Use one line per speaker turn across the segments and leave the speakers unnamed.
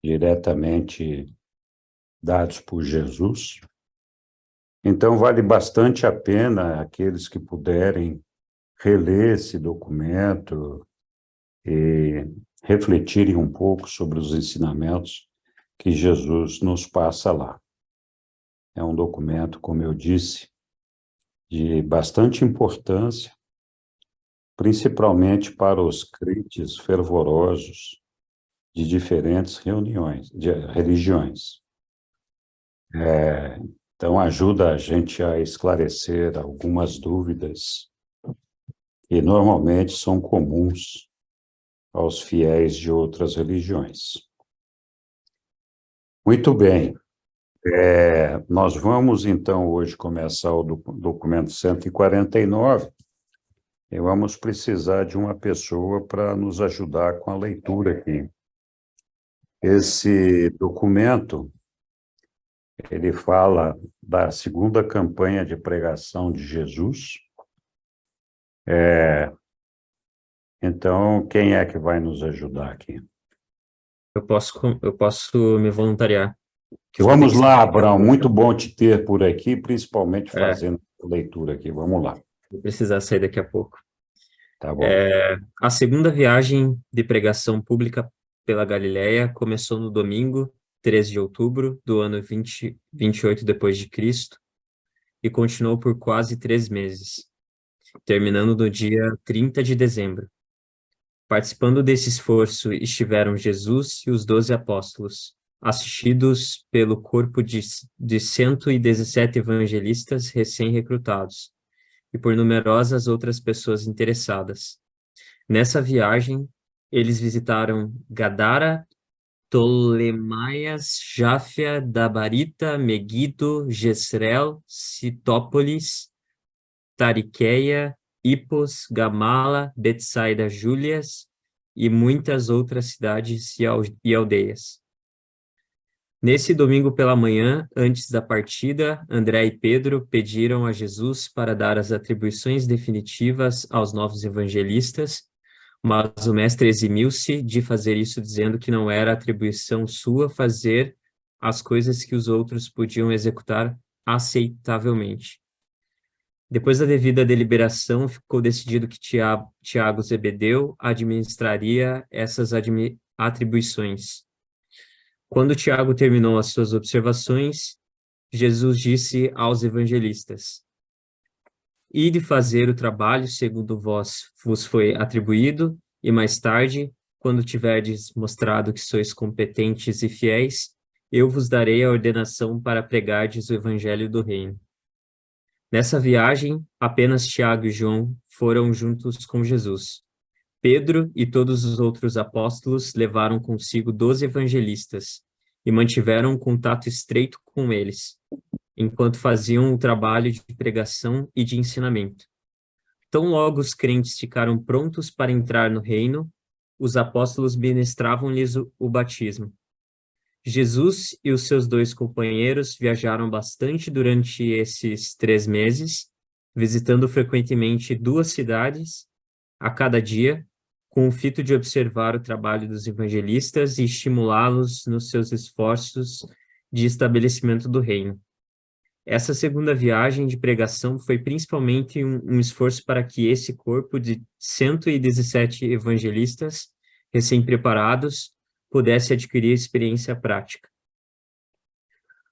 diretamente dados por Jesus. Então, vale bastante a pena aqueles que puderem reler esse documento e refletirem um pouco sobre os ensinamentos que Jesus nos passa lá. É um documento, como eu disse, de bastante importância, principalmente para os crentes fervorosos de diferentes religiões. Então, ajuda a gente a esclarecer algumas dúvidas que normalmente são comuns aos fiéis de outras religiões. Muito bem. Nós vamos, então, hoje começar o documento 149 e vamos precisar de uma pessoa para nos ajudar com a leitura aqui. Esse documento, ele fala da segunda campanha de pregação de Jesus. Então, quem é que vai nos ajudar aqui?
Eu posso me voluntariar.
Vamos lá, Abraão, muito bom te ter por aqui, principalmente
É,
fazendo a leitura aqui. Vamos lá.
vou precisar sair daqui a pouco.
Tá bom.
A segunda viagem de pregação pública pela Galileia começou no domingo, 13 de outubro do ano 28 depois de Cristo e continuou por quase 3 meses, terminando no dia 30 de dezembro. Participando desse esforço estiveram Jesus e os 12 apóstolos, assistidos pelo corpo de 117 evangelistas recém-recrutados e por numerosas outras pessoas interessadas. Nessa viagem, eles visitaram Gadara, Ptolemaias, Jáfia, Dabarita, Megido, Jezreel, Citópolis, Tariqueia, Hipos, Gamala, Betsaida, Júlias e muitas outras cidades e aldeias. Nesse domingo pela manhã, antes da partida, André e Pedro pediram a Jesus para dar as atribuições definitivas aos novos evangelistas, mas o mestre eximiu-se de fazer isso, dizendo que não era atribuição sua fazer as coisas que os outros podiam executar aceitavelmente. Depois da devida deliberação, ficou decidido que Tiago Zebedeu administraria essas atribuições. Quando Tiago terminou as suas observações, Jesus disse aos evangelistas: Ide fazer o trabalho segundo vos foi atribuído, e mais tarde, quando tiverdes mostrado que sois competentes e fiéis, eu vos darei a ordenação para pregardes o evangelho do reino. Nessa viagem, apenas Tiago e João foram juntos com Jesus. Pedro e todos os outros apóstolos levaram consigo 12 evangelistas e mantiveram um contato estreito com eles, enquanto faziam o trabalho de pregação e de ensinamento. Tão logo os crentes ficaram prontos para entrar no reino, os apóstolos ministravam-lhes o batismo. Jesus e os seus 2 companheiros viajaram bastante durante esses 3 meses, visitando frequentemente 2 cidades a cada dia, com o fito de observar o trabalho dos evangelistas e estimulá-los nos seus esforços de estabelecimento do reino. Essa segunda viagem de pregação foi principalmente um esforço para que esse corpo de 117 evangelistas recém-preparados pudesse adquirir experiência prática.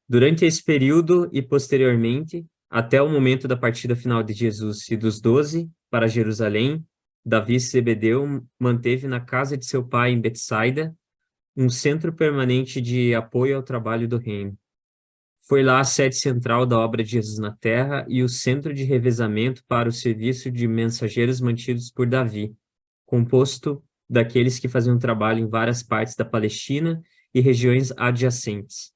Durante esse período e posteriormente, até o momento da partida final de Jesus e dos 12 para Jerusalém, Davi Zebedeu manteve na casa de seu pai em Betsaida um centro permanente de apoio ao trabalho do reino. Foi lá a sede central da obra de Jesus na terra e o centro de revezamento para o serviço de mensageiros mantidos por Davi, composto daqueles que faziam trabalho em várias partes da Palestina e regiões adjacentes.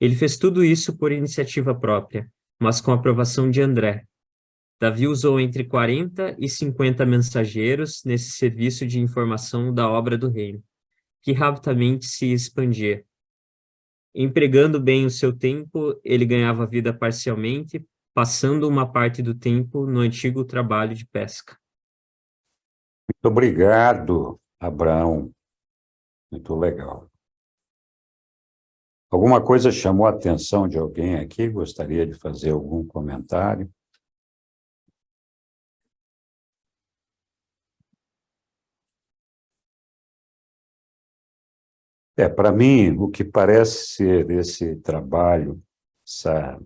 Ele fez tudo isso por iniciativa própria, mas com a aprovação de André. Davi usou entre 40 e 50 mensageiros nesse serviço de informação da obra do reino, que rapidamente se expandia. Empregando bem o seu tempo, ele ganhava vida parcialmente, passando uma parte do tempo no antigo trabalho de pesca.
Muito obrigado, Abraão. Muito legal. Alguma coisa chamou a atenção de alguém aqui? Gostaria de fazer algum comentário? Para mim, o que parece ser esse trabalho, essa,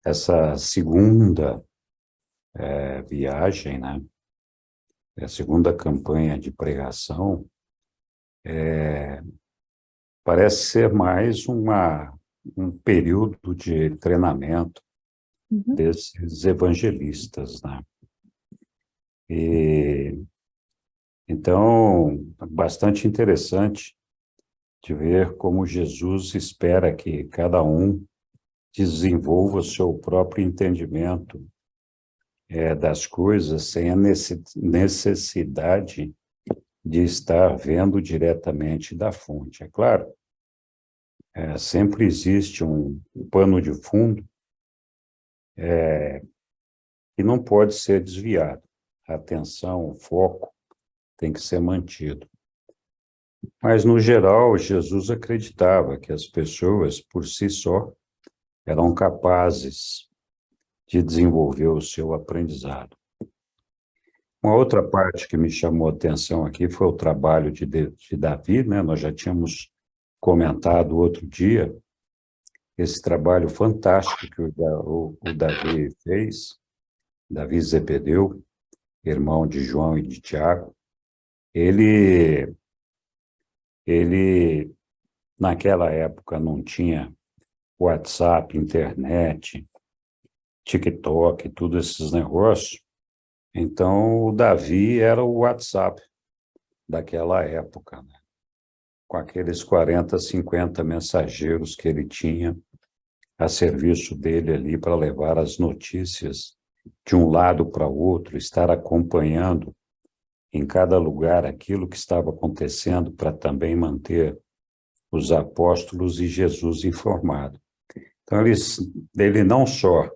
essa segunda viagem, né? A segunda campanha de pregação, parece ser mais um período de treinamento desses evangelistas, né? E, então, bastante interessante de ver como Jesus espera que cada um desenvolva o seu próprio entendimento das coisas sem a necessidade de estar vendo diretamente da fonte. É claro, sempre existe um pano de fundo que não pode ser desviado. A atenção, o foco tem que ser mantido. Mas, no geral, Jesus acreditava que as pessoas, por si só, eram capazes de desenvolver o seu aprendizado. Uma outra parte que me chamou a atenção aqui foi o trabalho de Davi, né? Nós já tínhamos comentado outro dia esse trabalho fantástico que o Davi fez, Davi Zebedeu, irmão de João e de Tiago. Ele, naquela época, não tinha WhatsApp, internet, TikTok, todos esses negócios. Então, o Davi era o WhatsApp daquela época, né? Com aqueles 40, 50 mensageiros que ele tinha a serviço dele ali para levar as notícias de um lado para o outro, estar acompanhando em cada lugar aquilo que estava acontecendo para também manter os apóstolos e Jesus informado. Então, ele não só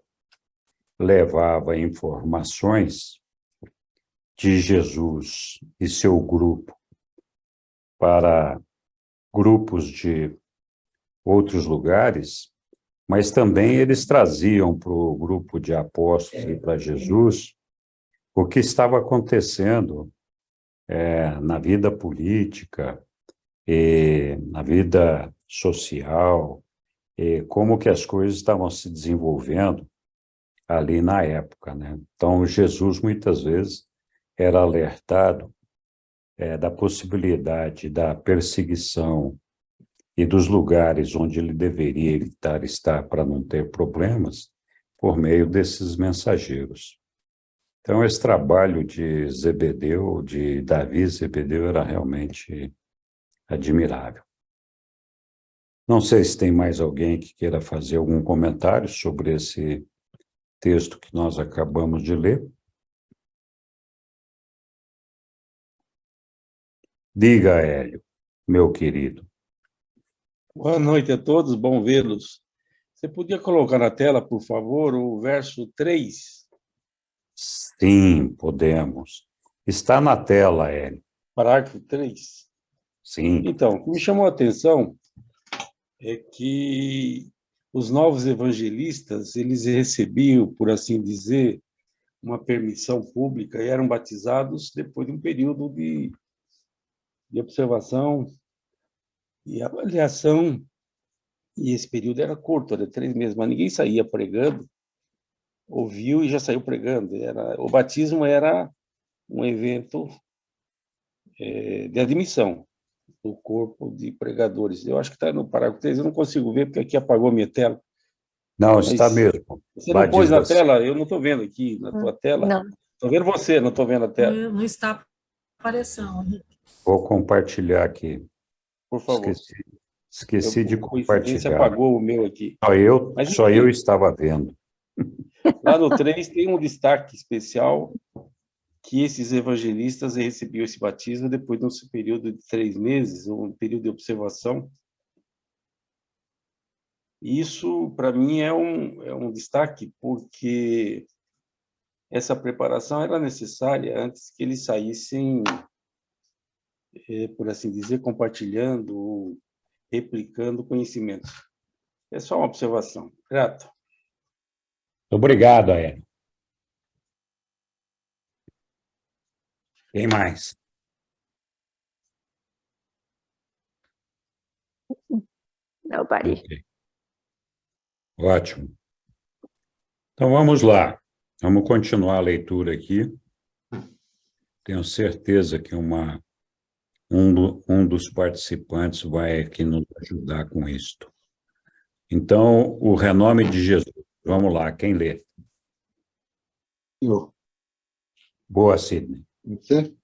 levava informações de Jesus e seu grupo para grupos de outros lugares, mas também eles traziam para o grupo de apóstolos e para Jesus o que estava acontecendo na vida política, e na vida social, e como que as coisas estavam se desenvolvendo ali na época, né? Então, Jesus, muitas vezes, era alertado da possibilidade da perseguição e dos lugares onde ele deveria evitar estar para não ter problemas, por meio desses mensageiros. Então, esse trabalho de Zebedeu, de Davi Zebedeu, era realmente admirável. Não sei se tem mais alguém que queira fazer algum comentário sobre esse texto que nós acabamos de ler. Diga, Hélio, meu querido.
Boa noite a todos, bom vê-los. Você podia colocar na tela, por favor, o verso 3?
Sim, podemos. Está na tela, Hélio.
Parágrafo 3.
Sim.
Então, o que me chamou a atenção é que os novos evangelistas, eles recebiam, por assim dizer, uma permissão pública e eram batizados depois de um período de observação e avaliação. E esse período era curto, era 3 meses, mas ninguém saía pregando, ouviu e já saiu pregando. O batismo era um evento de admissão do corpo de pregadores. Eu acho que está no parágrafo 3, eu não consigo ver, porque aqui apagou a minha tela.
Não,
Mas
está mesmo.
você
Lá
não pôs
diz
na
assim.
tela? Eu não estou vendo aqui na tua tela.
Não,
Estou vendo você, não estou vendo a tela.
não está aparecendo.
Vou compartilhar aqui.
Por favor.
Esqueci de
Por coincidência,
compartilhar.
apagou o meu aqui. Mas,
Só eu
enfim,
estava vendo.
lá no 3 tem um destaque especial que esses evangelistas recebiam esse batismo depois de um período de 3 meses, um período de observação. Isso, para mim, é um destaque, porque essa preparação era necessária antes que eles saíssem, por assim dizer, compartilhando replicando conhecimentos. É só uma observação. Grato.
Obrigado, Aécio. Quem mais?
Nobody.
Ok. Ótimo. Então, vamos lá. Vamos continuar a leitura aqui. Tenho certeza que um dos participantes vai aqui nos ajudar com isto. Então, o renome de Jesus. Vamos lá, quem lê?
Eu.
Boa, Sidney.
Você?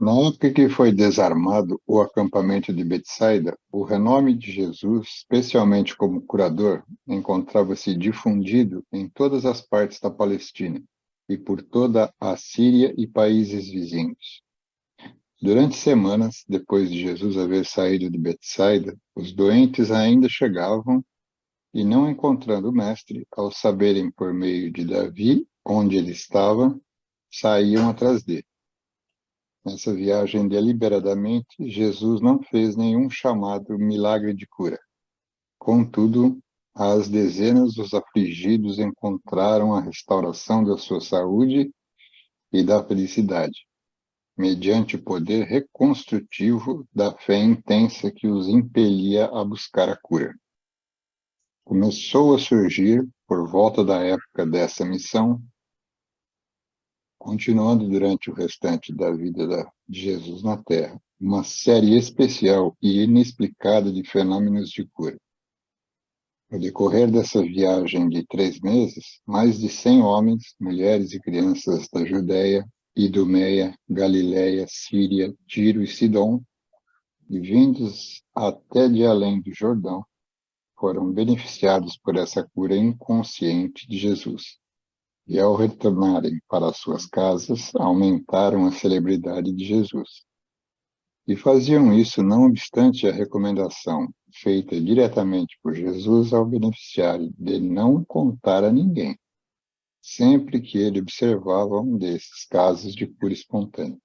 Na época que foi desarmado o acampamento de Betsaida, o renome de Jesus, especialmente como curador, encontrava-se difundido em todas as partes da Palestina e por toda a Síria e países vizinhos. Durante semanas, depois de Jesus haver saído de Betsaida, os doentes ainda chegavam e, não encontrando o mestre, ao saberem por meio de Davi onde ele estava, saíam atrás dele. Nessa viagem, deliberadamente, Jesus não fez nenhum chamado milagre de cura. Contudo, as dezenas dos afligidos encontraram a restauração da sua saúde e da felicidade, mediante o poder reconstrutivo da fé intensa que os impelia a buscar a cura. Começou a surgir, por volta da época dessa missão, continuando durante o restante da vida de Jesus na Terra, uma série especial e inexplicada de fenômenos de cura. No decorrer dessa viagem de 3 meses, mais de 100 homens, mulheres e crianças da Judéia, Idumeia, Galiléia, Síria, Tiro e Sidom, e vindos até de além do Jordão, foram beneficiados por essa cura inconsciente de Jesus. E ao retornarem para suas casas, aumentaram a celebridade de Jesus. E faziam isso não obstante a recomendação feita diretamente por Jesus ao beneficiário de não contar a ninguém, sempre que ele observava um desses casos de cura espontânea.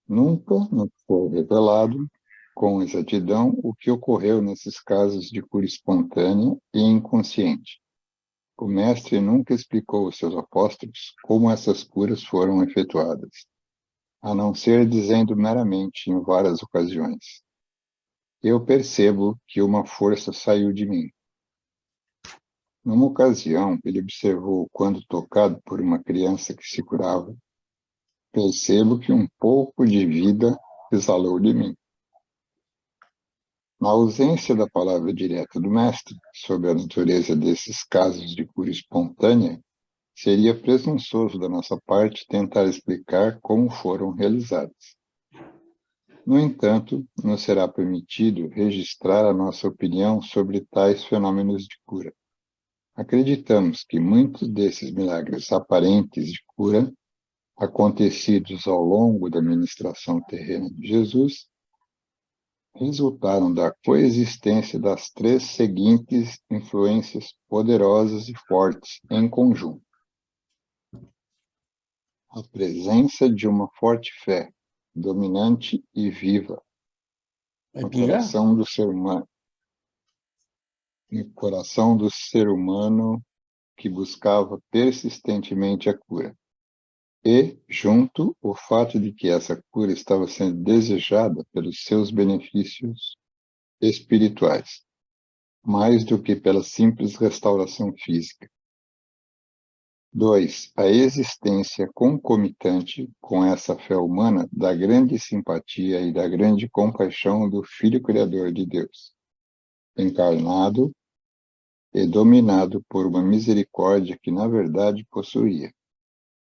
Nunca nos foi revelado com exatidão o que ocorreu nesses casos de cura espontânea e inconsciente. O mestre nunca explicou aos seus apóstolos como essas curas foram efetuadas, a não ser dizendo meramente em várias ocasiões: eu percebo que uma força saiu de mim. Numa ocasião, ele observou quando tocado por uma criança que se curava, percebo que um pouco de vida exalou de mim. Na ausência da palavra direta do mestre sobre a natureza desses casos de cura espontânea, seria presunçoso da nossa parte tentar explicar como foram realizados. No entanto, nos será permitido registrar a nossa opinião sobre tais fenômenos de cura. Acreditamos que muitos desses milagres aparentes de cura, acontecidos ao longo da ministração terrena de Jesus, resultaram da coexistência das 3 seguintes influências poderosas e fortes em conjunto. A presença de uma forte fé, dominante e viva, no coração do ser humano que buscava persistentemente a cura. E, junto, o fato de que essa cura estava sendo desejada pelos seus benefícios espirituais, mais do que pela simples restauração física. 2. A existência concomitante com essa fé humana da grande simpatia e da grande compaixão do Filho Criador de Deus, encarnado e dominado por uma misericórdia que, na verdade, possuía,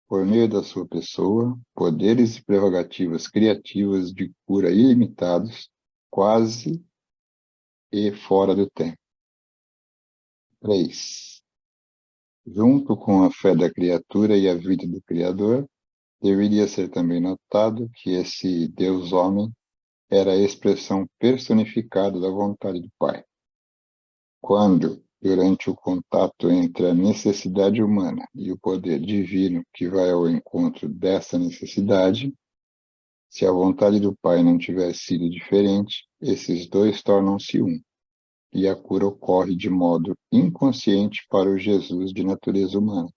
por meio da sua pessoa, poderes e prerrogativas criativas de cura ilimitados, quase e fora do tempo. 3. Junto com a fé da criatura e a vida do Criador, deveria ser também notado que esse Deus-homem era a expressão personificada da vontade do Pai. Quando, durante o contato entre a necessidade humana e o poder divino que vai ao encontro dessa necessidade, Se a vontade do Pai não tivesse sido diferente, esses dois tornam-se um, e a cura ocorre de modo inconsciente para o Jesus de natureza humana.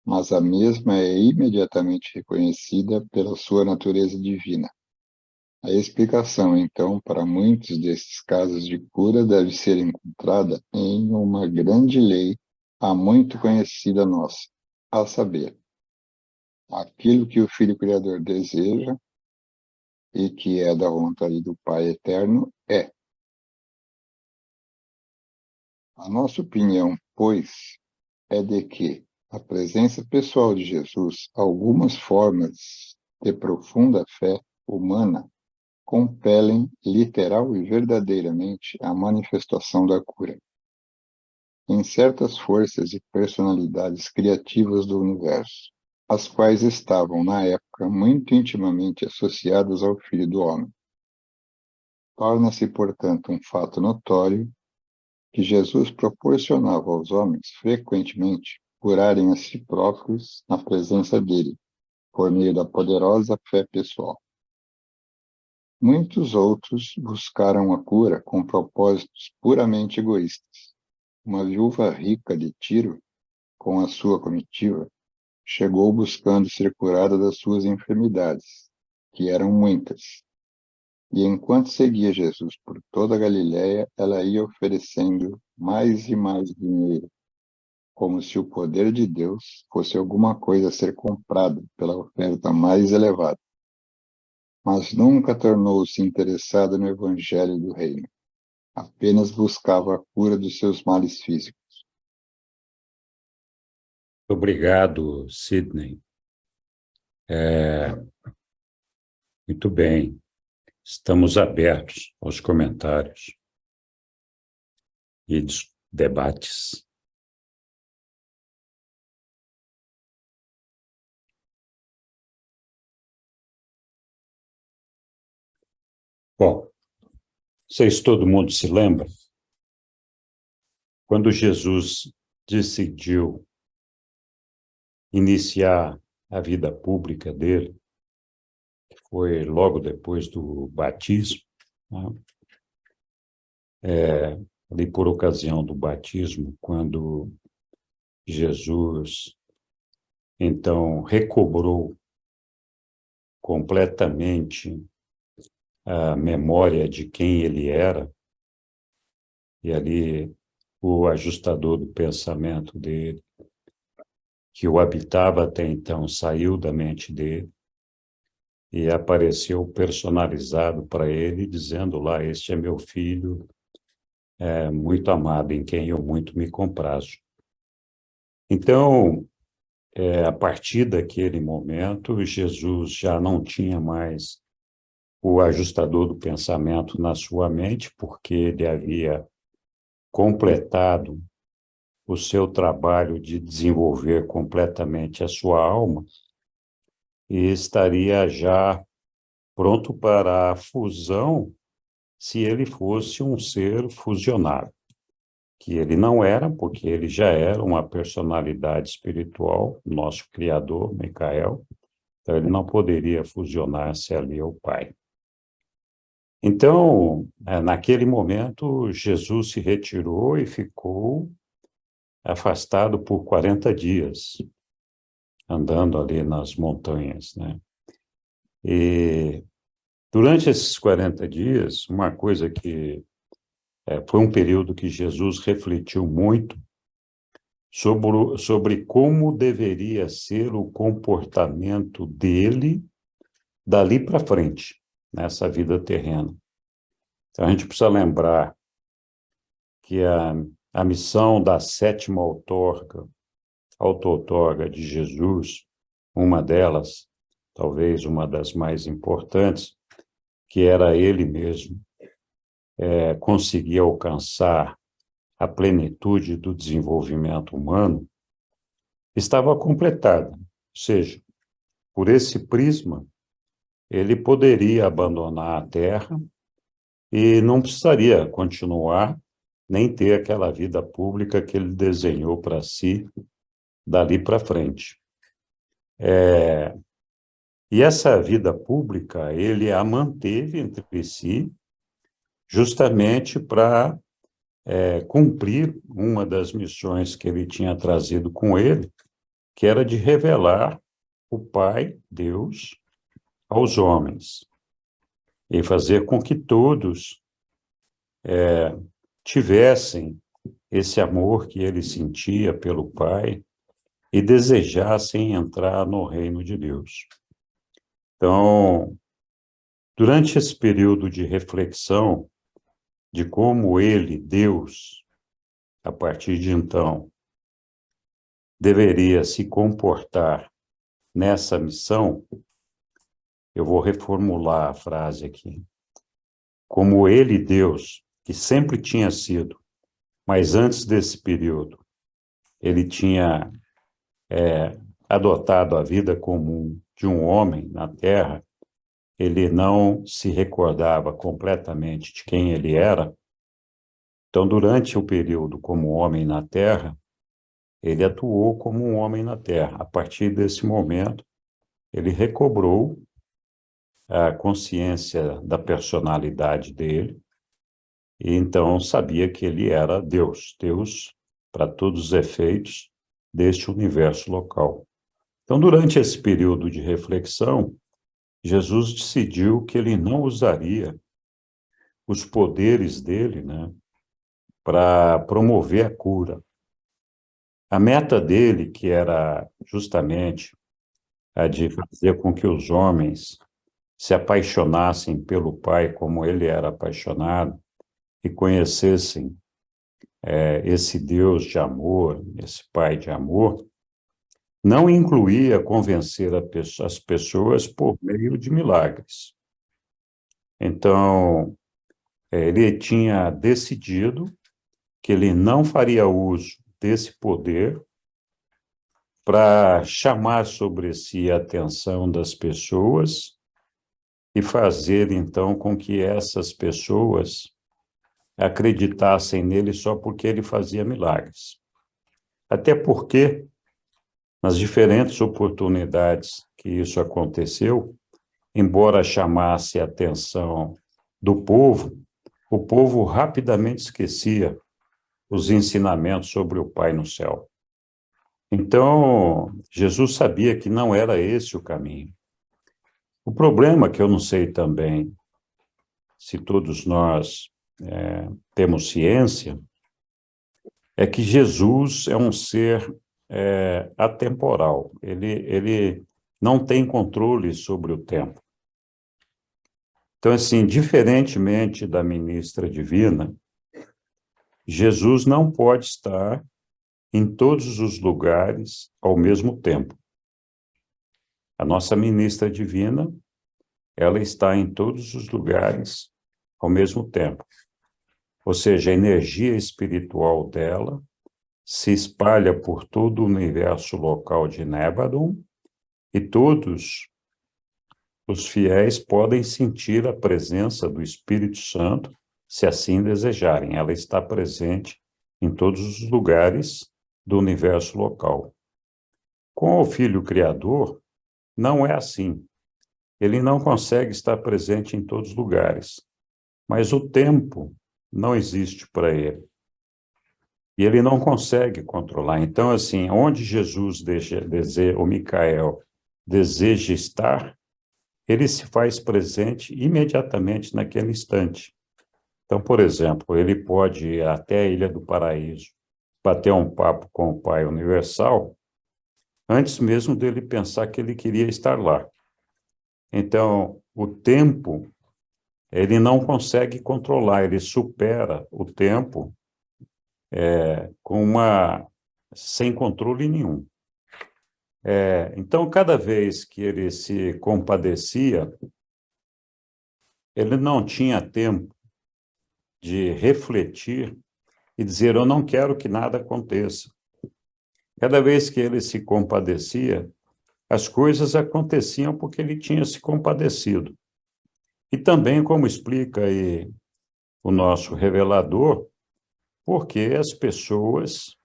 Mas a mesma é imediatamente reconhecida pela sua natureza divina. A explicação, então, para muitos desses casos de cura deve ser encontrada em uma grande lei há muito conhecida nossa, a saber, aquilo que o Filho Criador deseja e que é da vontade do Pai Eterno é. A nossa opinião, pois, é de que a presença pessoal de Jesus, algumas formas de profunda fé humana, compelem literal e verdadeiramente a manifestação da cura. Em certas forças e personalidades criativas do universo, as quais estavam, na época, muito intimamente associadas ao Filho do Homem. Torna-se, portanto, um fato notório que Jesus proporcionava aos homens, frequentemente, curarem a si próprios na presença dele, por meio da poderosa fé pessoal. Muitos outros buscaram a cura com propósitos puramente egoístas. Uma viúva rica de Tiro, com a sua comitiva, chegou buscando ser curada das suas enfermidades, que eram muitas. E enquanto seguia Jesus por toda a Galiléia, ela ia oferecendo mais e mais dinheiro, como se o poder de Deus fosse alguma coisa a ser comprada pela oferta mais elevada. Mas nunca tornou-se interessada no Evangelho do Reino. Apenas buscava a cura dos seus males físicos.
Obrigado, Sidney. Muito bem. Estamos abertos aos comentários e debates. Bom, vocês todo mundo se lembra? Quando Jesus decidiu iniciar a vida pública dele, que foi logo depois do batismo, né? Ali por ocasião do batismo, quando Jesus, então, recobrou completamente a memória de quem ele era, e ali o ajustador do pensamento dele, que o habitava até então, saiu da mente dele e apareceu personalizado para ele, dizendo lá: este é meu filho, muito amado, em quem eu muito me comprazo. Então, a partir daquele momento, Jesus já não tinha mais o ajustador do pensamento na sua mente, porque ele havia completado o seu trabalho de desenvolver completamente a sua alma e estaria já pronto para a fusão se ele fosse um ser fusionável, que ele não era, porque ele já era uma personalidade espiritual, nosso Criador, Micael, então ele não poderia fusionar-se ali ao Pai. Então, naquele momento, Jesus se retirou e ficou afastado por 40 dias, andando ali nas montanhas, né? E durante esses 40 dias, uma coisa que foi um período que Jesus refletiu muito sobre como deveria ser o comportamento dele dali para frente, nessa vida terrena. Então, a gente precisa lembrar que a missão da sétima auto-outorga de Jesus, uma delas, talvez uma das mais importantes, que era ele mesmo, conseguir alcançar a plenitude do desenvolvimento humano, estava completada. Ou seja, por esse prisma, ele poderia abandonar a Terra e não precisaria continuar nem ter aquela vida pública que ele desenhou para si dali para frente. E essa vida pública, ele a manteve entre si, justamente para cumprir uma das missões que ele tinha trazido com ele, que era de revelar o Pai, Deus, aos homens, e fazer com que todos tivessem esse amor que ele sentia pelo Pai e desejassem entrar no reino de Deus. Então, durante esse período de reflexão de como ele, Deus, a partir de então, deveria se comportar nessa missão, eu vou reformular a frase aqui. Como ele, Deus, que sempre tinha sido, mas antes desse período, ele tinha adotado a vida comum de um homem na Terra, ele não se recordava completamente de quem ele era. Então, durante o período como homem na Terra, ele atuou como um homem na Terra. A partir desse momento, ele recobrou a consciência da personalidade dele, e então sabia que ele era Deus, Deus para todos os efeitos deste universo local. Então, durante esse período de reflexão, Jesus decidiu que ele não usaria os poderes dele, né, para promover a cura. A meta dele, que era justamente a de fazer com que os homens se apaixonassem pelo Pai como ele era apaixonado e conhecessem esse Deus de amor, esse Pai de amor, não incluía convencer as pessoas por meio de milagres. Então, ele tinha decidido que ele não faria uso desse poder para chamar sobre si a atenção das pessoas e fazer, então, com que essas pessoas acreditassem nele só porque ele fazia milagres. Até porque, nas diferentes oportunidades que isso aconteceu, embora chamasse a atenção do povo, o povo rapidamente esquecia os ensinamentos sobre o Pai no céu. Então, Jesus sabia que não era esse o caminho. O problema, que eu não sei também se todos nós temos ciência, é que Jesus é um ser atemporal. Ele não tem controle sobre o tempo. Então, assim, diferentemente da ministra divina, Jesus não pode estar em todos os lugares ao mesmo tempo. A nossa ministra divina, ela está em todos os lugares ao mesmo tempo. Ou seja, a energia espiritual dela se espalha por todo o universo local de Nébadon e todos os fiéis podem sentir a presença do Espírito Santo, se assim desejarem. Ela está presente em todos os lugares do universo local. Com o Filho Criador, não é assim. Ele não consegue estar presente em todos os lugares, mas o tempo não existe para ele. E ele não consegue controlar. Então, assim, onde Jesus o Micael deseja estar, ele se faz presente imediatamente naquele instante. Então, por exemplo, ele pode ir até a Ilha do Paraíso, bater um papo com o Pai Universal, antes mesmo dele pensar que ele queria estar lá. Então, o tempo, ele não consegue controlar, ele supera o tempo sem controle nenhum. Então, cada vez que ele se compadecia, ele não tinha tempo de refletir e dizer, eu não quero que nada aconteça. Cada vez que ele se compadecia, as coisas aconteciam porque ele tinha se compadecido. E também, como explica aí o nosso revelador, porque as pessoas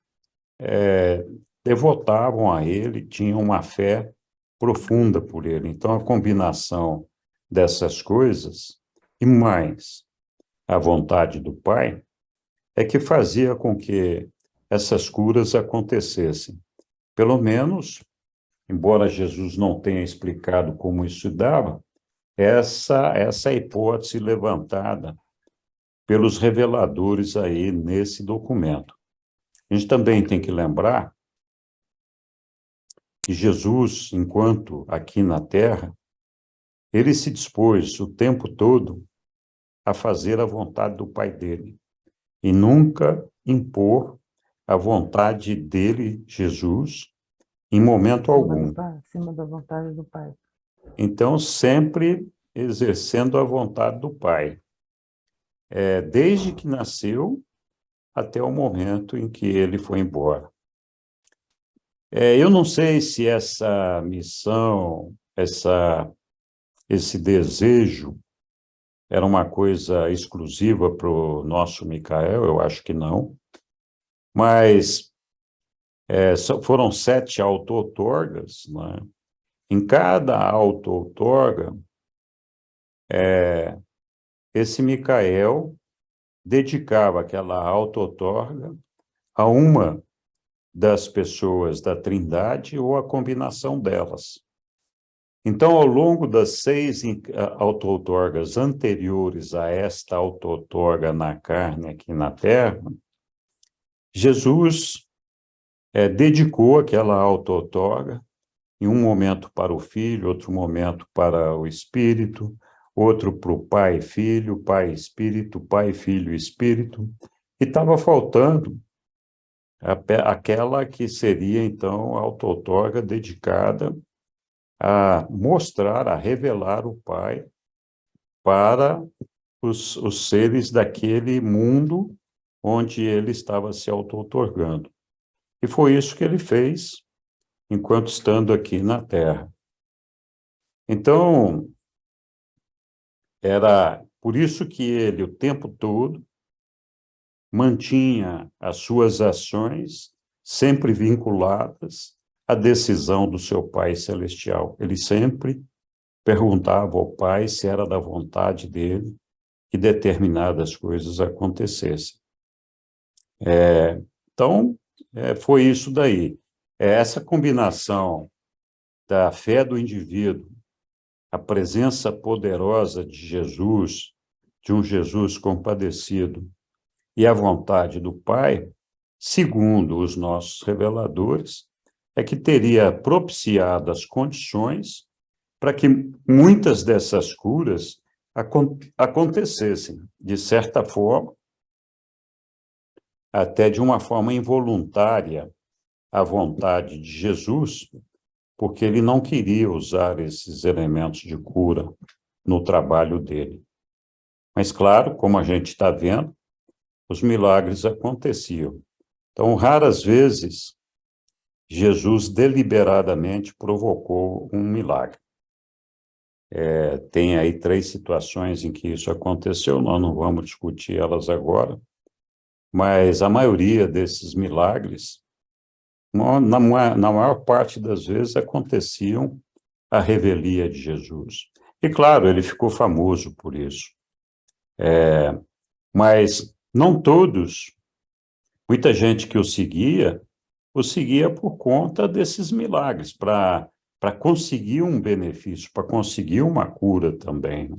devotavam a ele, tinham uma fé profunda por ele. Então, a combinação dessas coisas, e mais a vontade do Pai, é que fazia com que essas curas acontecessem. Pelo menos, embora Jesus não tenha explicado como isso dava, essa hipótese levantada pelos reveladores aí nesse documento. A gente também tem que lembrar que Jesus, enquanto aqui na Terra, ele se dispôs o tempo todo a fazer a vontade do Pai dele e nunca impor a vontade dele, Jesus, em momento algum.
Acima da vontade do Pai.
Então, sempre exercendo a vontade do Pai, desde que nasceu até o momento em que ele foi embora. Eu não sei se essa missão, esse desejo, era uma coisa exclusiva para o nosso Micael, eu acho que não, mas foram 7 auto-outorgas, né? Em cada auto-outorga, esse Micael dedicava aquela auto-outorga a uma das pessoas da Trindade ou a combinação delas. Então, ao longo das 6 auto-outorgas anteriores a esta auto-outorga na carne aqui na Terra, Jesus dedicou aquela auto-outorga em um momento para o Filho, outro momento para o Espírito, outro para o Pai, Filho, Pai, Espírito, Pai, Filho, Espírito, e estava faltando aquela que seria, então, a auto-outorga dedicada a mostrar, a revelar o Pai para os seres daquele mundo onde ele estava se auto-outorgando. E foi isso que ele fez enquanto estando aqui na Terra. Então, era por isso que ele, o tempo todo, mantinha as suas ações sempre vinculadas à decisão do seu Pai Celestial. Ele sempre perguntava ao Pai se era da vontade dele que determinadas coisas acontecessem. Então, foi isso daí. Essa combinação da fé do indivíduo, a presença poderosa de Jesus, de um Jesus compadecido, e a vontade do Pai, segundo os nossos reveladores, é que teria propiciado as condições para que muitas dessas curas acontecessem, de certa forma, até de uma forma involuntária, à vontade de Jesus, porque ele não queria usar esses elementos de cura no trabalho dele. Mas, claro, como a gente está vendo, os milagres aconteciam. Então, raras vezes, Jesus deliberadamente provocou um milagre. Tem aí 3 situações em que isso aconteceu, nós não vamos discutir elas agora, mas a maioria desses milagres, na maior parte das vezes, aconteciam à revelia de Jesus. E, claro, ele ficou famoso por isso. Mas não todos, muita gente que o seguia por conta desses milagres, para conseguir um benefício, para conseguir uma cura também,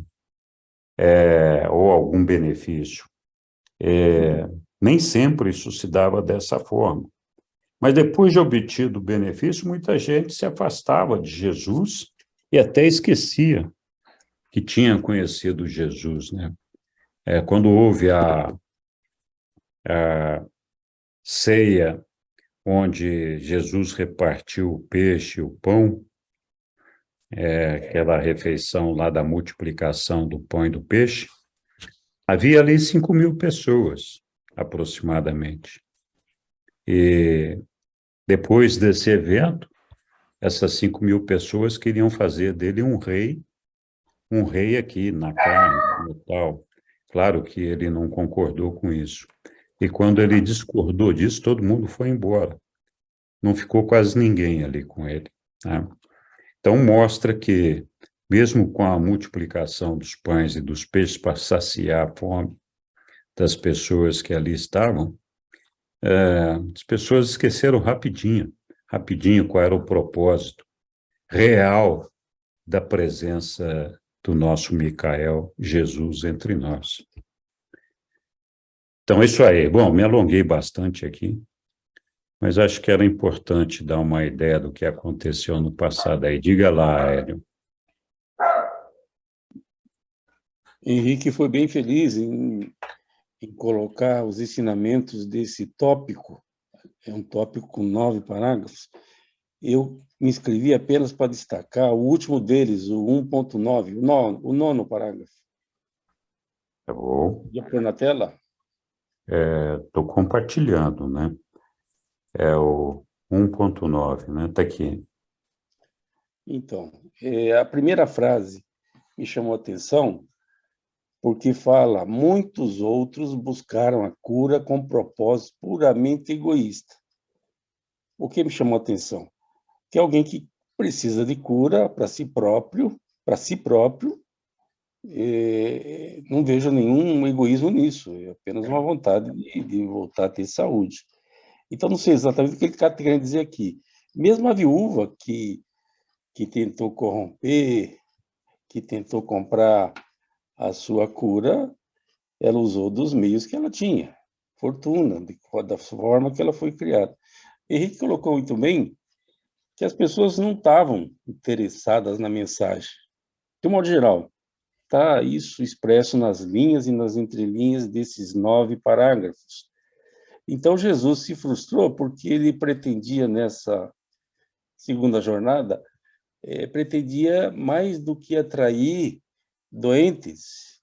ou algum benefício. Nem sempre isso se dava dessa forma. Mas depois de obtido o benefício, muita gente se afastava de Jesus e até esquecia que tinha conhecido Jesus, né? Quando houve a ceia, onde Jesus repartiu o peixe e o pão, aquela refeição lá da multiplicação do pão e do peixe, havia ali 5.000 pessoas, aproximadamente. E depois desse evento, essas 5.000 pessoas queriam fazer dele um rei aqui na carne, no tal. Claro que ele não concordou com isso. E quando ele discordou disso, todo mundo foi embora. Não ficou quase ninguém ali com ele, tá? Então, mostra que, mesmo com a multiplicação dos pães e dos peixes para saciar a fome das pessoas que ali estavam, as pessoas esqueceram rapidinho qual era o propósito real da presença do nosso Micael, Jesus, entre nós. Então, é isso aí. Bom, me alonguei bastante aqui, mas acho que era importante dar uma ideia do que aconteceu no passado aí. Diga lá, Hélio.
Henrique foi bem feliz em colocar os ensinamentos desse tópico, é um tópico com 9 parágrafos. Eu me inscrevi apenas para destacar o último deles, o 1.9, o nono parágrafo.
Tá bom.
Podia pôr na tela?
Estou compartilhando, né? É o 1.9, né? Está aqui.
Então, a primeira frase me chamou a atenção porque fala: muitos outros buscaram a cura com propósito puramente egoísta. O que me chamou a atenção? Que é alguém que precisa de cura para si próprio, não vejo nenhum egoísmo nisso, é apenas uma vontade de voltar a ter saúde. Então, não sei exatamente o que ele está querendo dizer aqui. Mesmo a viúva que tentou corromper, que tentou comprar a sua cura, ela usou dos meios que ela tinha, fortuna, da forma que ela foi criada. Henrique colocou muito bem que as pessoas não estavam interessadas na mensagem. De um modo geral, está isso expresso nas linhas e nas entrelinhas desses 9 parágrafos. Então, Jesus se frustrou porque ele pretendia, nessa segunda jornada, pretendia mais do que atrair doentes,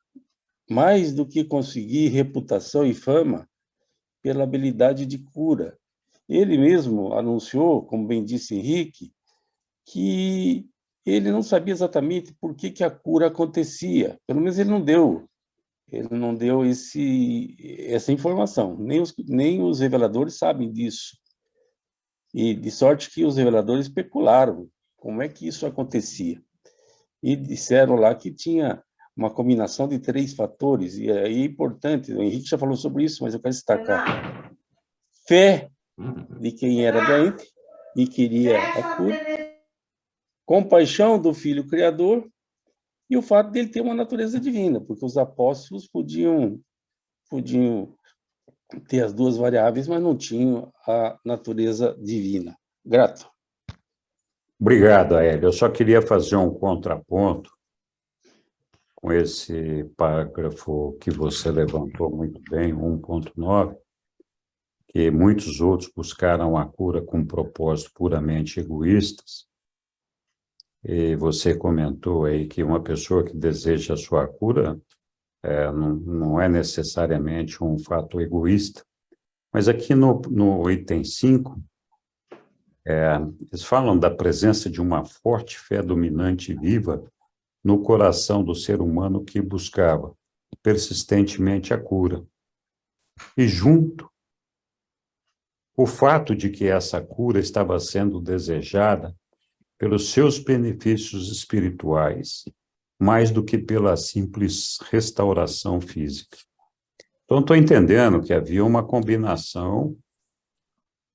mais do que conseguir reputação e fama pela habilidade de cura. Ele mesmo anunciou, como bem disse Henrique, que ele não sabia exatamente por que a cura acontecia. Pelo menos ele não deu essa informação. Nem os reveladores sabem disso. E de sorte que os reveladores especularam como é que isso acontecia. E disseram lá que tinha uma combinação de 3 fatores, e aí é importante, o Henrique já falou sobre isso, mas eu quero destacar: fé de quem era doente e queria a cura, compaixão do Filho Criador e o fato dele ter uma natureza divina, porque os apóstolos podiam ter as 2 variáveis, mas não tinham a natureza divina. Grato.
Obrigado, Hélio. Eu só queria fazer um contraponto com esse parágrafo que você levantou muito bem, 1.9, que muitos outros buscaram a cura com propósitos puramente egoístas. E você comentou aí que uma pessoa que deseja a sua cura não é necessariamente um fato egoísta. Mas aqui no item 5, eles falam da presença de uma forte fé dominante e viva no coração do ser humano que buscava persistentemente a cura. E junto, o fato de que essa cura estava sendo desejada pelos seus benefícios espirituais, mais do que pela simples restauração física. Então, estou entendendo que havia uma combinação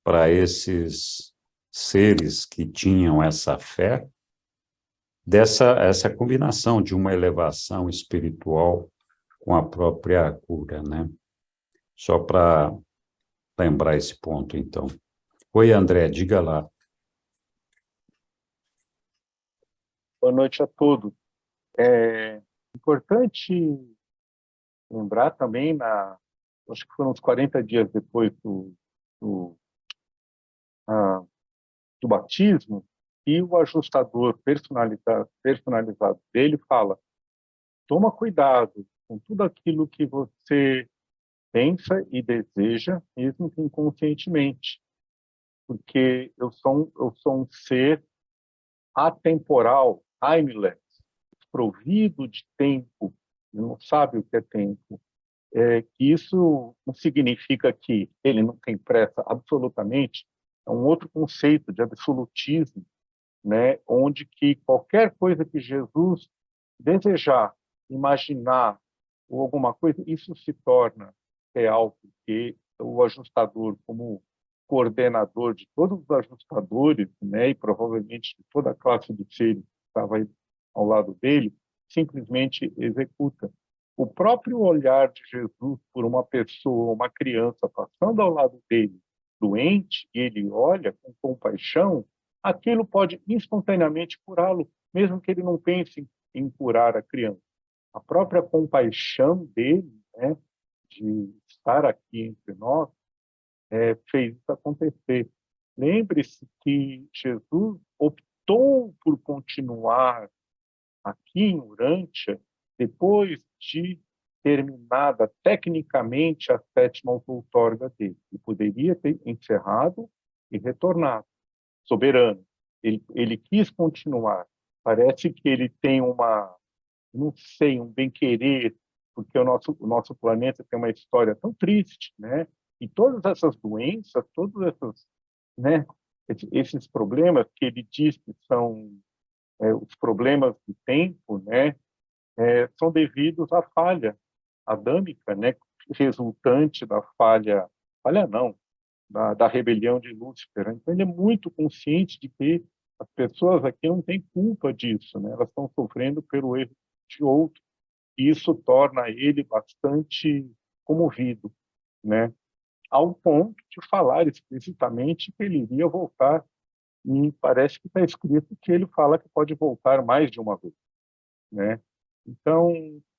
para esses seres que tinham essa fé, essa combinação de uma elevação espiritual com a própria cura, né? Só para lembrar esse ponto, então. Oi, André, diga lá.
Boa noite a todos. É importante lembrar também, acho que foram uns 40 dias depois do batismo, e o ajustador personalizado dele fala: toma cuidado com tudo aquilo que você pensa e deseja, mesmo que inconscientemente, porque eu sou um ser atemporal, timeless, desprovido de tempo, não sabe o que é tempo. Isso não significa que ele não tem pressa absolutamente, é um outro conceito de absolutismo né, onde que qualquer coisa que Jesus desejar, imaginar ou alguma coisa, isso se torna real, porque o ajustador, como coordenador de todos os ajustadores, né, e provavelmente de toda a classe de seres que estava aí ao lado dele, simplesmente executa. O próprio olhar de Jesus por uma pessoa, uma criança passando ao lado dele, doente, e ele olha com compaixão, aquilo pode instantaneamente curá-lo, mesmo que ele não pense em curar a criança. A própria compaixão dele, né, de estar aqui entre nós, fez isso acontecer. Lembre-se que Jesus optou por continuar aqui em Urântia depois de terminada tecnicamente a 7ª outorga dele. Ele poderia ter encerrado e retornado, soberano. Ele quis continuar. Parece que ele tem não sei, um bem-querer, porque o nosso planeta tem uma história tão triste, né? E todas essas doenças, todos esses, né, esses problemas que ele diz que são os problemas do tempo, né, são devidos à falha adâmica, né, resultante da falha não, da rebelião de Lúcifer. Então, ele é muito consciente de que as pessoas aqui não têm culpa disso, né? Elas estão sofrendo pelo erro de outro. E isso torna ele bastante comovido, né? Ao ponto de falar explicitamente que ele iria voltar. E parece que está escrito que ele fala que pode voltar mais de uma vez, né? Então,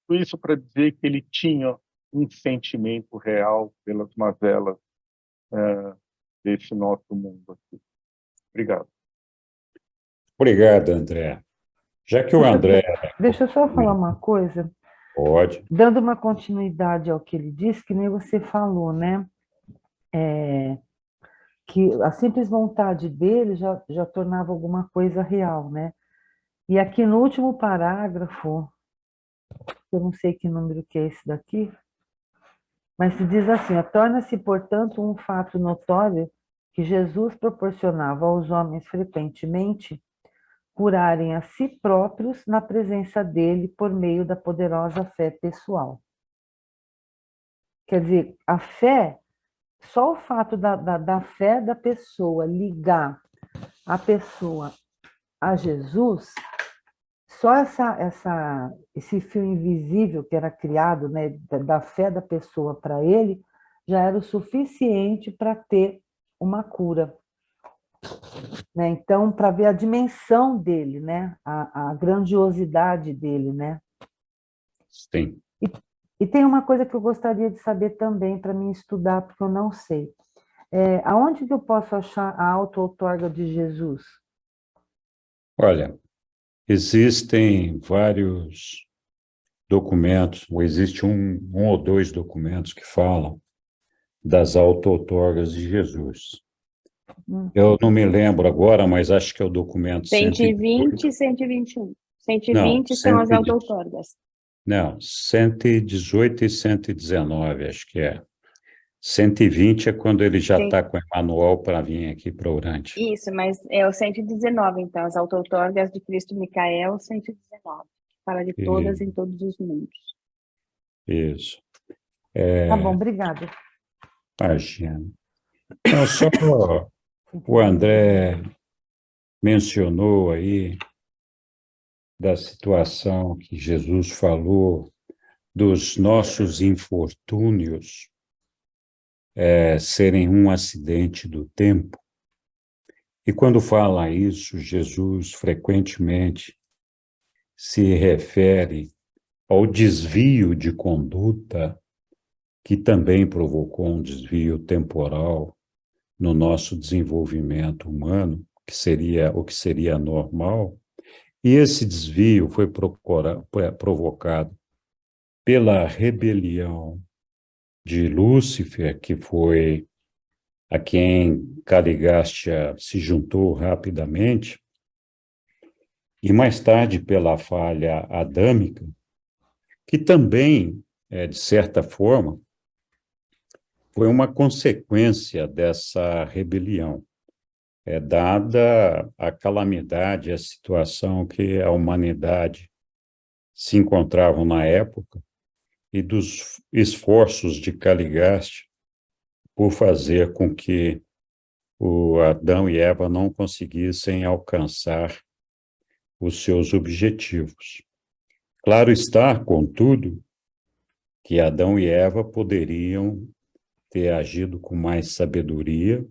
tudo isso para dizer que ele tinha um sentimento real pelas mazelas desse nosso mundo aqui. Obrigado.
Obrigado, André. Já que o André
Deixa eu só falar uma coisa,
pode,
dando uma continuidade ao que ele disse, que nem você falou, né? Que a simples vontade dele já tornava alguma coisa real, né? E aqui no último parágrafo, eu não sei que número que é esse daqui, mas se diz assim, torna-se, portanto, um fato notório que Jesus proporcionava aos homens frequentemente curarem a si próprios na presença dele por meio da poderosa fé pessoal. Quer dizer, a fé, só o fato da fé da pessoa ligar a pessoa a Jesus, só esse fio invisível que era criado, né, da fé da pessoa para ele, já era o suficiente para ter uma cura. Né? Então, para ver a dimensão dele, né? A grandiosidade dele, né?
sim.
E tem uma coisa que eu gostaria de saber também para mim estudar, porque eu não sei. Aonde que eu posso achar a auto-outorga de Jesus?
Olha, existem vários documentos, ou existe um ou dois documentos que falam das auto-outorgas de Jesus. Eu não me lembro agora, mas acho que é o documento
120 e 121. 120
Não,
são as
118.
auto-outorgas.
Não, 118 e 119, acho que é. 120 é quando ele já está com o Emanuel para vir aqui para Urântia.
Isso, mas é o 119, então, as auto-outorgas de Cristo Micael, 119. Fala de todas em todos os mundos.
Isso.
Tá bom, obrigada.
Imagina. Então, só o André mencionou aí da situação que Jesus falou dos nossos infortúnios serem um acidente do tempo. E quando fala isso, Jesus frequentemente se refere ao desvio de conduta que também provocou um desvio temporal no nosso desenvolvimento humano, que seria normal, e esse desvio foi provocado pela rebelião de Lúcifer, que foi a quem Caligastia se juntou rapidamente, e mais tarde pela falha adâmica, que também, de certa forma, foi uma consequência dessa rebelião. dada a calamidade, a situação que a humanidade se encontrava na época e dos esforços de Caligaste por fazer com que o Adão e Eva não conseguissem alcançar os seus objetivos. Claro está, contudo, que Adão e Eva poderiam ter agido com mais sabedoria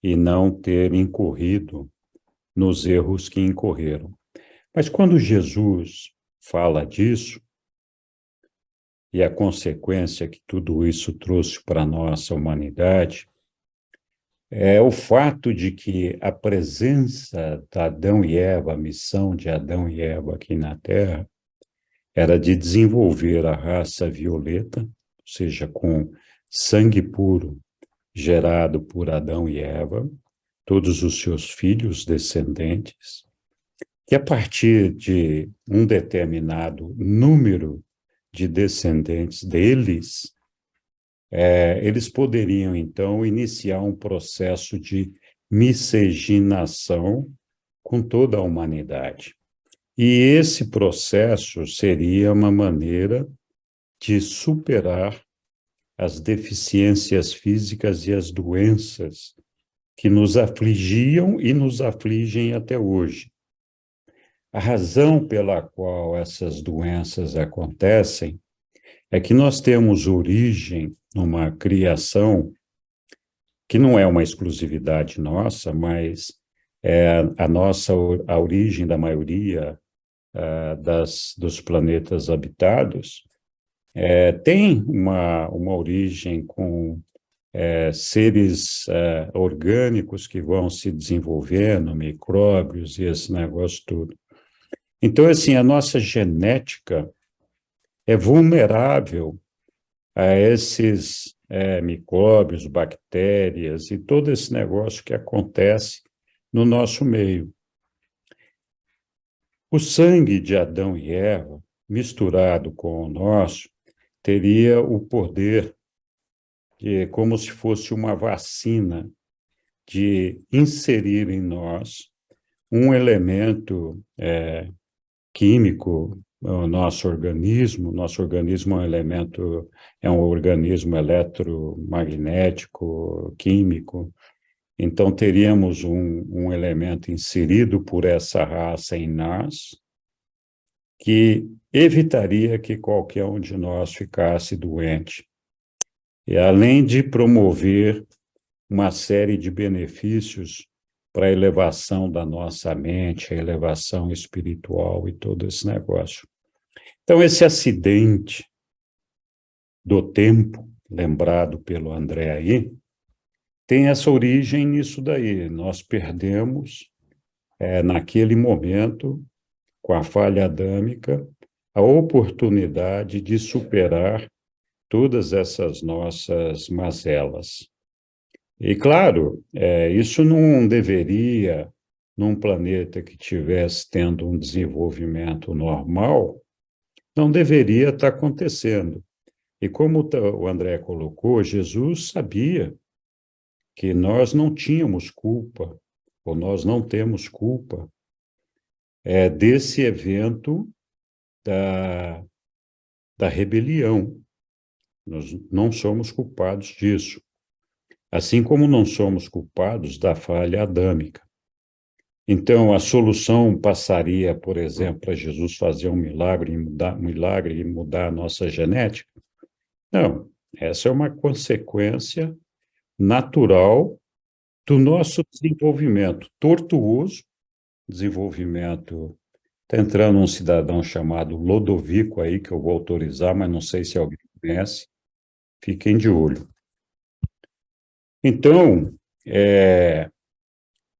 e não ter incorrido nos erros que incorreram. Mas quando Jesus fala disso, e a consequência que tudo isso trouxe para a nossa humanidade, é o fato de que a presença de Adão e Eva, a missão de Adão e Eva aqui na Terra, era de desenvolver a raça violeta, ou seja, com sangue puro gerado por Adão e Eva, todos os seus filhos descendentes, que a partir de um determinado número de descendentes deles, eles poderiam, então, iniciar um processo de miscigenação com toda a humanidade. E esse processo seria uma maneira de superar as deficiências físicas e as doenças que nos afligiam e nos afligem até hoje. A razão pela qual essas doenças acontecem é que nós temos origem numa criação que não é uma exclusividade nossa, mas é a origem da maioria dos planetas habitados, tem uma origem com seres orgânicos que vão se desenvolvendo, micróbios e esse negócio tudo. Então, assim, a nossa genética é vulnerável a esses micróbios, bactérias e todo esse negócio que acontece no nosso meio. O sangue de Adão e Eva, misturado com o nosso, teria o poder, como se fosse uma vacina, de inserir em nós um elemento químico no nosso organismo. Nosso organismo é um organismo eletromagnético, químico. Então, teríamos um elemento inserido por essa raça em nós, que evitaria que qualquer um de nós ficasse doente. E além de promover uma série de benefícios para a elevação da nossa mente, a elevação espiritual e todo esse negócio. Então, esse acidente do tempo, lembrado pelo André aí, tem essa origem nisso daí. Nós perdemos, naquele momento, com a falha adâmica, a oportunidade de superar todas essas nossas mazelas. E, claro, isso não deveria, num planeta que estivesse tendo um desenvolvimento normal, não deveria estar acontecendo. E como o André colocou, Jesus sabia que nós não tínhamos culpa, ou nós não temos culpa, desse evento da rebelião. Nós não somos culpados disso. Assim como não somos culpados da falha adâmica. Então, a solução passaria, por exemplo, para Jesus fazer um milagre e mudar a nossa genética? Não, essa é uma consequência natural do nosso desenvolvimento tortuoso, desenvolvimento. Está entrando um cidadão chamado Lodovico aí, que eu vou autorizar, mas não sei se alguém conhece. Fiquem de olho. Então,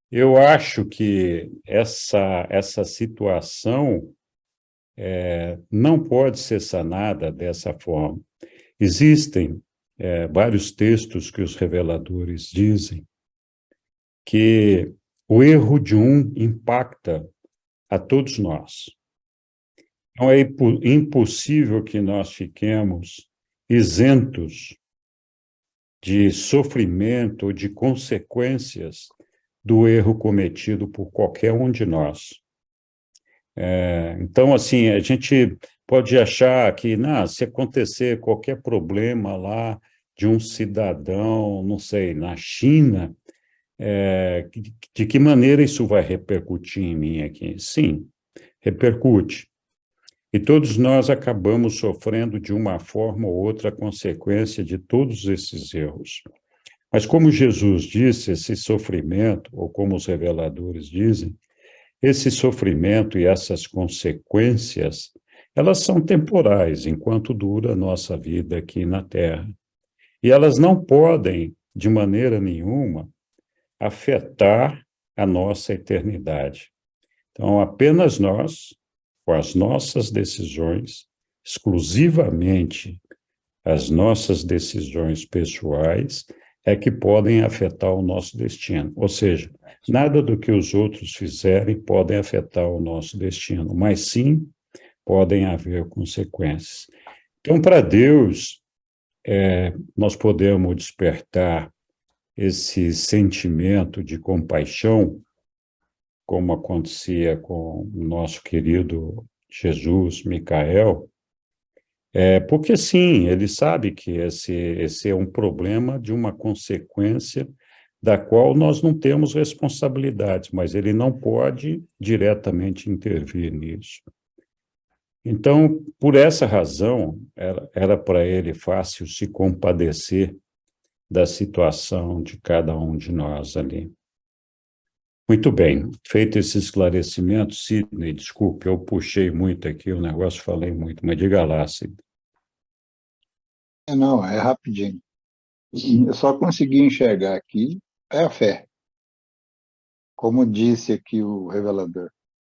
eu acho que essa situação não pode ser sanada dessa forma. Existem vários textos que os reveladores dizem que o erro de um impacta a todos nós. Então, é impossível que nós fiquemos isentos de sofrimento ou de consequências do erro cometido por qualquer um de nós. Então, assim, a gente pode achar que, se acontecer qualquer problema lá de um cidadão, não sei, na China, de que maneira isso vai repercutir em mim aqui? Sim, repercute. E todos nós acabamos sofrendo de uma forma ou outra a consequência de todos esses erros. Mas como Jesus disse, esse sofrimento, ou como os reveladores dizem, esse sofrimento e essas consequências, elas são temporais, enquanto dura a nossa vida aqui na Terra. E elas não podem, de maneira nenhuma, afetar a nossa eternidade. Então, apenas nós, com as nossas decisões, exclusivamente as nossas decisões pessoais, é que podem afetar o nosso destino. Ou seja, nada do que os outros fizerem podem afetar o nosso destino, mas sim podem haver consequências. Então, para Deus, nós podemos despertar esse sentimento de compaixão, como acontecia com o nosso querido Jesus, Micael, porque sim, ele sabe que esse é um problema de uma consequência da qual nós não temos responsabilidades, mas ele não pode diretamente intervir nisso. Então, por essa razão, era para ele fácil se compadecer da situação de cada um de nós ali. Muito bem, feito esse esclarecimento, Sidney, desculpe, eu puxei muito aqui o negócio, falei muito, mas diga lá, Sidney.
Não, é rapidinho. Eu só consegui enxergar aqui a fé. Como disse aqui o revelador,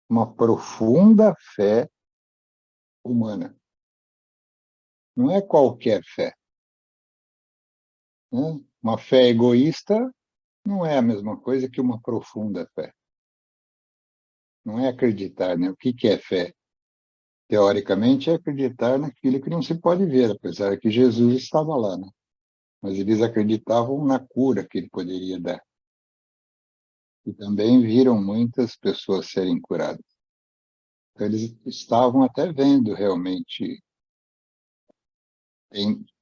uma profunda fé humana. Não é qualquer fé. Né? Uma fé egoísta não é a mesma coisa que uma profunda fé. Não é acreditar, né? O que é fé? Teoricamente, é acreditar naquilo que não se pode ver, apesar que Jesus estava lá, né? Mas eles acreditavam na cura que ele poderia dar. E também viram muitas pessoas serem curadas. Então, eles estavam até vendo realmente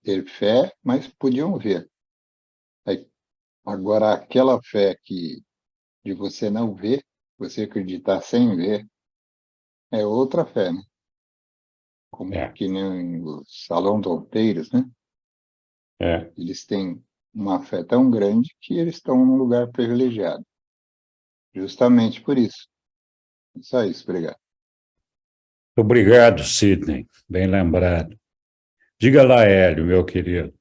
ter fé, mas podiam ver. Agora, aquela fé de você não ver, você acreditar sem ver, é outra fé, né? Como que nem os salão-douteiros, né? Eles têm uma fé tão grande que eles estão num lugar privilegiado. Justamente por isso. Só isso, obrigado.
Obrigado, Sidney, bem lembrado. Diga lá, Hélio, meu querido.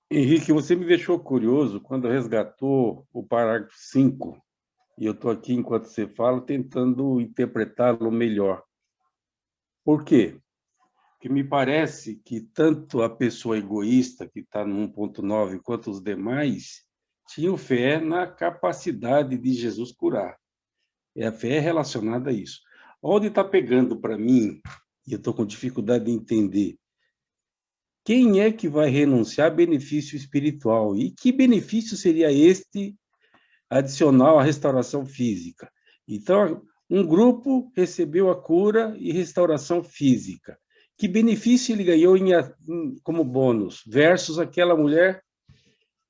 Henrique, você me deixou curioso quando resgatou o parágrafo 5, e eu estou aqui, enquanto você fala, tentando interpretá-lo melhor. Por quê? Porque me parece que tanto a pessoa egoísta, que está no 1.9, quanto os demais, tinham fé na capacidade de Jesus curar. A fé é relacionada a isso. Onde está pegando para mim, e eu estou com dificuldade de entender, quem é que vai renunciar a benefício espiritual? E que benefício seria este adicional à restauração física? Então, um grupo recebeu a cura e restauração física. Que benefício ele ganhou como bônus? Versus aquela mulher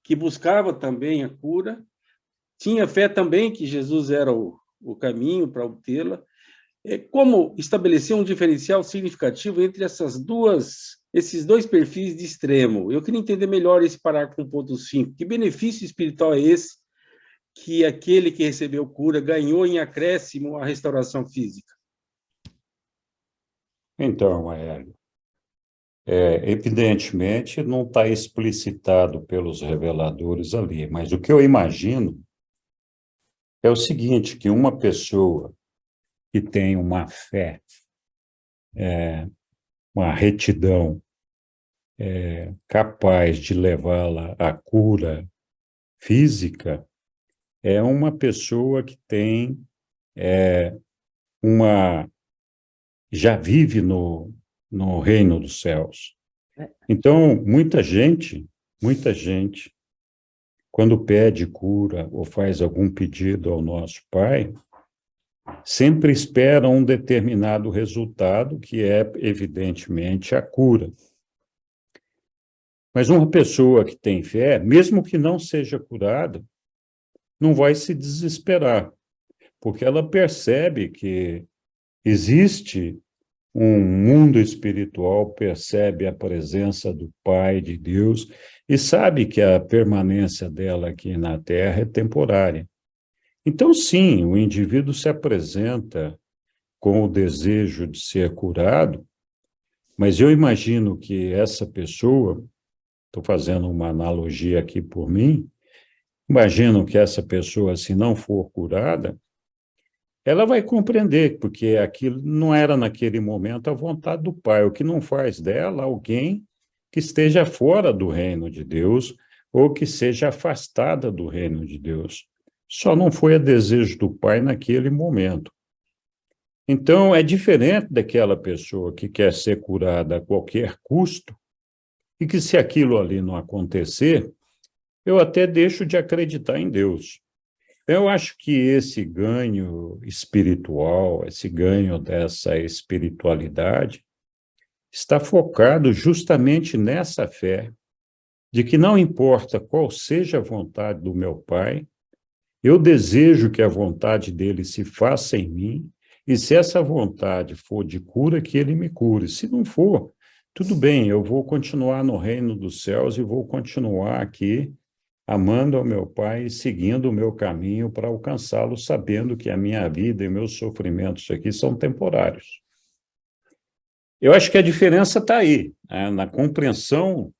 que buscava também a cura, tinha fé também que Jesus era o caminho para obtê-la. Como estabelecer um diferencial significativo entre esses dois perfis de extremo? Eu queria entender melhor esse parágrafo 1.5. Que benefício espiritual é esse que aquele que recebeu cura ganhou em acréscimo à restauração física?
Então, Hélio, evidentemente não está explicitado pelos reveladores ali, mas o que eu imagino é o seguinte, que uma pessoa que tem uma fé, uma retidão, capaz de levá-la à cura física, é uma pessoa que tem já vive no reino dos céus. Então, muita gente quando pede cura ou faz algum pedido ao nosso Pai, sempre espera um determinado resultado, que é, evidentemente, a cura. Mas uma pessoa que tem fé, mesmo que não seja curada, não vai se desesperar, porque ela percebe que existe um mundo espiritual, percebe a presença do Pai, de Deus, e sabe que a permanência dela aqui na Terra é temporária. Então, sim, o indivíduo se apresenta com o desejo de ser curado, mas eu imagino que essa pessoa, estou fazendo uma analogia aqui por mim, imagino que essa pessoa, se não for curada, ela vai compreender, porque aquilo não era naquele momento a vontade do Pai, o que não faz dela alguém que esteja fora do reino de Deus ou que seja afastada do reino de Deus. Só não foi a desejo do Pai naquele momento. Então, é diferente daquela pessoa que quer ser curada a qualquer custo e que, se aquilo ali não acontecer, eu até deixo de acreditar em Deus. Eu acho que esse ganho espiritual, esse ganho dessa espiritualidade, está focado justamente nessa fé, de que não importa qual seja a vontade do meu Pai, eu desejo que a vontade dele se faça em mim, e se essa vontade for de cura, que ele me cure. Se não for, tudo bem, eu vou continuar no reino dos céus e vou continuar aqui amando ao meu Pai e seguindo o meu caminho para alcançá-lo, sabendo que a minha vida e meus sofrimentos aqui são temporários. Eu acho que a diferença está aí, né, na compreensão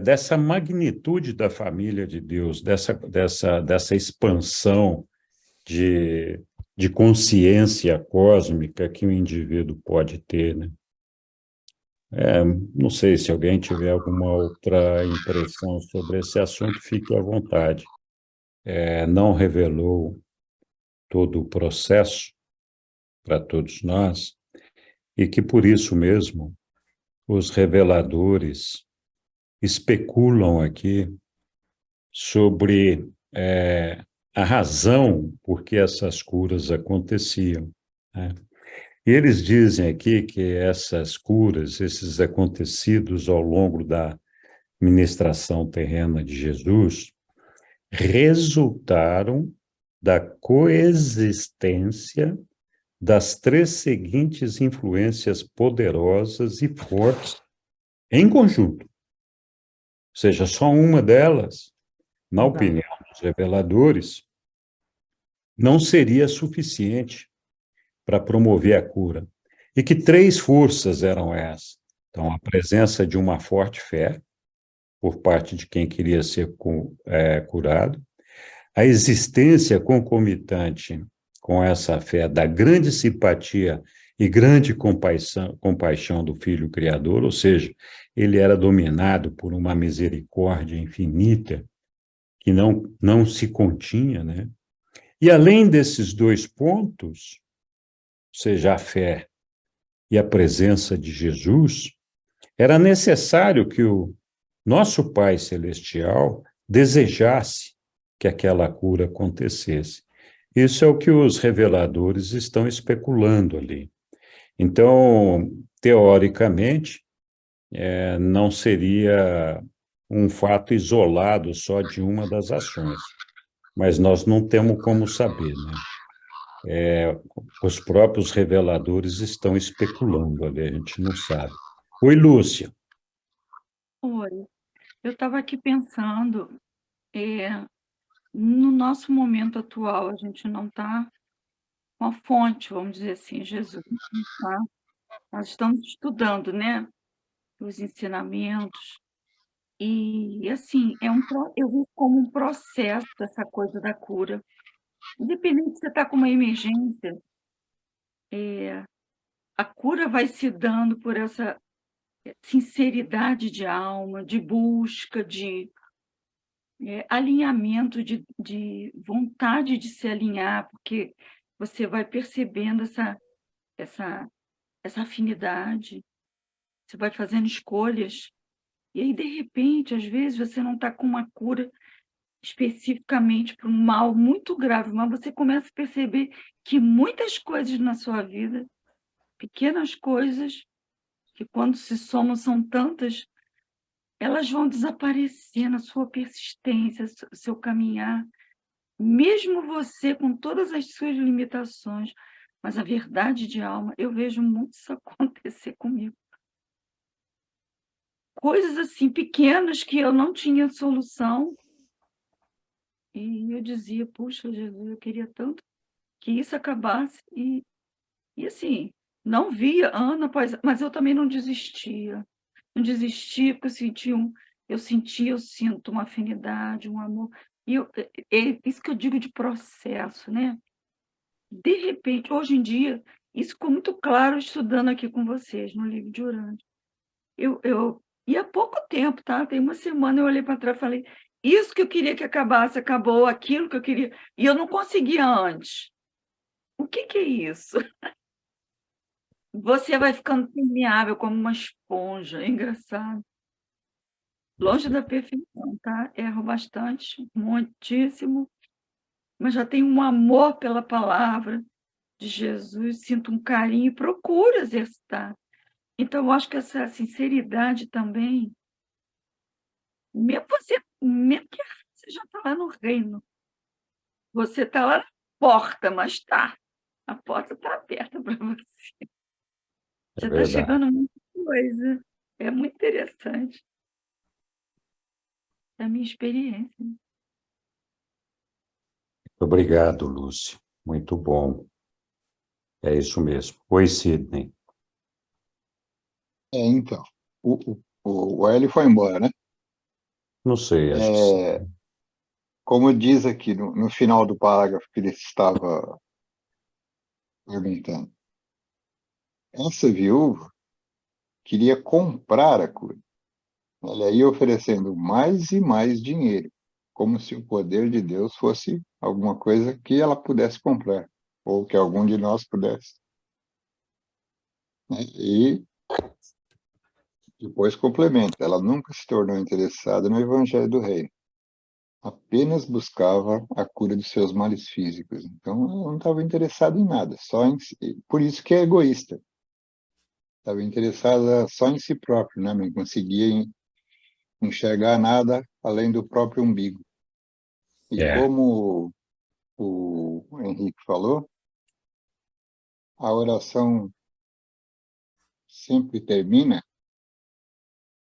dessa magnitude da família de Deus, dessa expansão de consciência cósmica que o indivíduo pode ter, né? Não sei se alguém tiver alguma outra impressão sobre esse assunto, fique à vontade. Não revelou todo o processo para todos nós, e que por isso mesmo os reveladores especulam aqui sobre a razão por que essas curas aconteciam, né? E eles dizem aqui que essas curas, esses acontecidos ao longo da ministração terrena de Jesus, resultaram da coexistência das três seguintes influências poderosas e fortes em conjunto. Ou seja, só uma delas, na opinião dos reveladores, não seria suficiente para promover a cura. E que três forças eram essas? Então, a presença de uma forte fé, por parte de quem queria ser curado, a existência concomitante com essa fé da grande simpatia e grande compaixão do Filho Criador, ou seja, ele era dominado por uma misericórdia infinita que não se continha, né? E além desses dois pontos, ou seja, a fé e a presença de Jesus, era necessário que o nosso Pai Celestial desejasse que aquela cura acontecesse. Isso é o que os reveladores estão especulando ali. Então, teoricamente, não seria um fato isolado só de uma das ações, mas nós não temos como saber, né? Os próprios reveladores estão especulando ali, a gente não sabe. Oi, Lúcia.
Oi, eu estava aqui pensando, no nosso momento atual, a gente não está com a fonte, vamos dizer assim, Jesus, tá? Nós estamos estudando, né, os ensinamentos, e assim, eu vejo como um processo essa coisa da cura. Independente se você está com uma emergência, a cura vai se dando por essa sinceridade de alma, de busca, de alinhamento, de vontade de se alinhar, porque você vai percebendo essa afinidade, você vai fazendo escolhas, e aí, de repente, às vezes, você não está com uma cura especificamente para um mal muito grave, mas você começa a perceber que muitas coisas na sua vida, pequenas coisas, que quando se somam são tantas, elas vão desaparecer na sua persistência, seu caminhar, mesmo você com todas as suas limitações, mas a verdade de alma, eu vejo muito isso acontecer comigo. Coisas assim pequenas que eu não tinha solução, e eu dizia, puxa, Jesus, eu queria tanto que isso acabasse, e assim, não via ano após, mas eu também não desistia. Não desistia porque eu sinto uma afinidade, um amor. E é isso que eu digo de processo, né? De repente, hoje em dia, isso ficou muito claro estudando aqui com vocês no livro de Urântia. E há pouco tempo, tá? Tem uma semana eu olhei para trás e falei, isso que eu queria que acabasse, acabou, aquilo que eu queria, e eu não conseguia antes. O que é isso? Você vai ficando permeável como uma esponja, é engraçado. Longe da perfeição, tá? Erro bastante, muitíssimo, mas já tenho um amor pela palavra de Jesus, sinto um carinho e procuro exercitar. Então, eu acho que essa sinceridade também, mesmo que você já está lá no reino, você está lá na porta, mas a porta está aberta para você.
É
Já está
verdade.
chegando muita coisa. É muito interessante. É a minha experiência.
Obrigado, Lúcia. Muito bom. É isso mesmo. Oi, Sidney.
Então, o Hélio foi embora, né?
Não sei, acho que sim.
Como diz aqui no final do parágrafo que ele estava perguntando, essa viúva queria comprar a cura. Ela ia oferecendo mais e mais dinheiro, como se o poder de Deus fosse alguma coisa que ela pudesse comprar, ou que algum de nós pudesse. Né? E depois complementa, ela nunca se tornou interessada no Evangelho do Reino. Apenas buscava a cura dos seus males físicos. Então, ela não estava interessada em nada, só em si. Por isso que é egoísta. Estava interessada só em si próprio, né? Não conseguia enxergar nada além do próprio umbigo. E como o Henrique falou, a oração sempre termina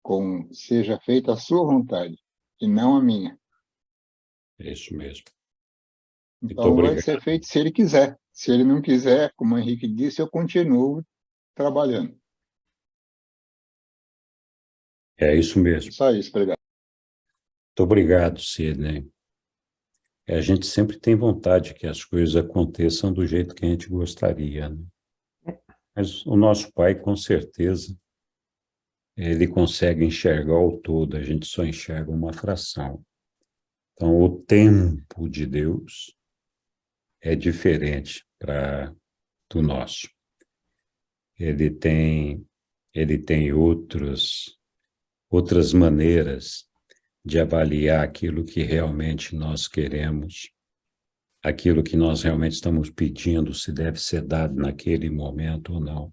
com seja feita a sua vontade e não a minha.
É isso mesmo. Muito
Então vai
obrigado.
ser feito se ele quiser. Se ele não quiser, como o Henrique disse, eu continuo trabalhando.
É isso mesmo.
Só isso, obrigado.
Muito obrigado, Sidney. A gente sempre tem vontade que as coisas aconteçam do jeito que a gente gostaria, né? Mas o nosso Pai, com certeza, ele consegue enxergar o todo, a gente só enxerga uma fração. Então, o tempo de Deus é diferente do nosso. Ele tem outras maneiras de avaliar aquilo que realmente nós queremos, aquilo que nós realmente estamos pedindo, se deve ser dado naquele momento ou não.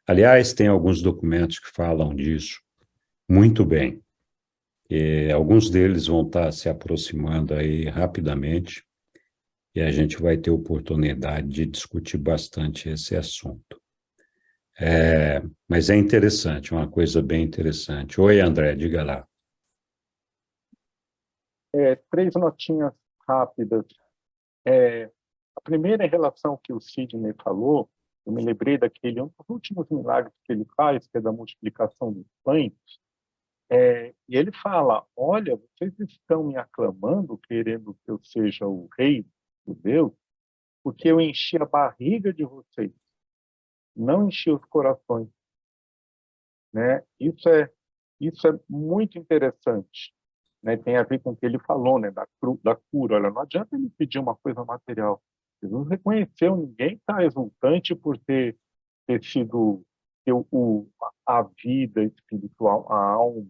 Aliás, tem alguns documentos que falam disso muito bem. Alguns deles vão estar se aproximando aí rapidamente e a gente vai ter oportunidade de discutir bastante esse assunto. Mas é interessante, uma coisa bem interessante. Oi, André, diga lá.
3 notinhas rápidas. A primeira em relação ao que o Sidney falou, eu me lembrei daquele um dos últimos milagres que ele faz, que é da multiplicação dos pães. E ele fala, olha, vocês estão me aclamando, querendo que eu seja o rei do Deus, porque eu enchi a barriga de vocês, não enchi os corações. Né? Isso é muito interessante. Né? Tem a ver com o que ele falou, né? da cura. Olha, não adianta ele pedir uma coisa material. Ele não reconheceu, ninguém está exultante por ter sido a vida espiritual, a alma,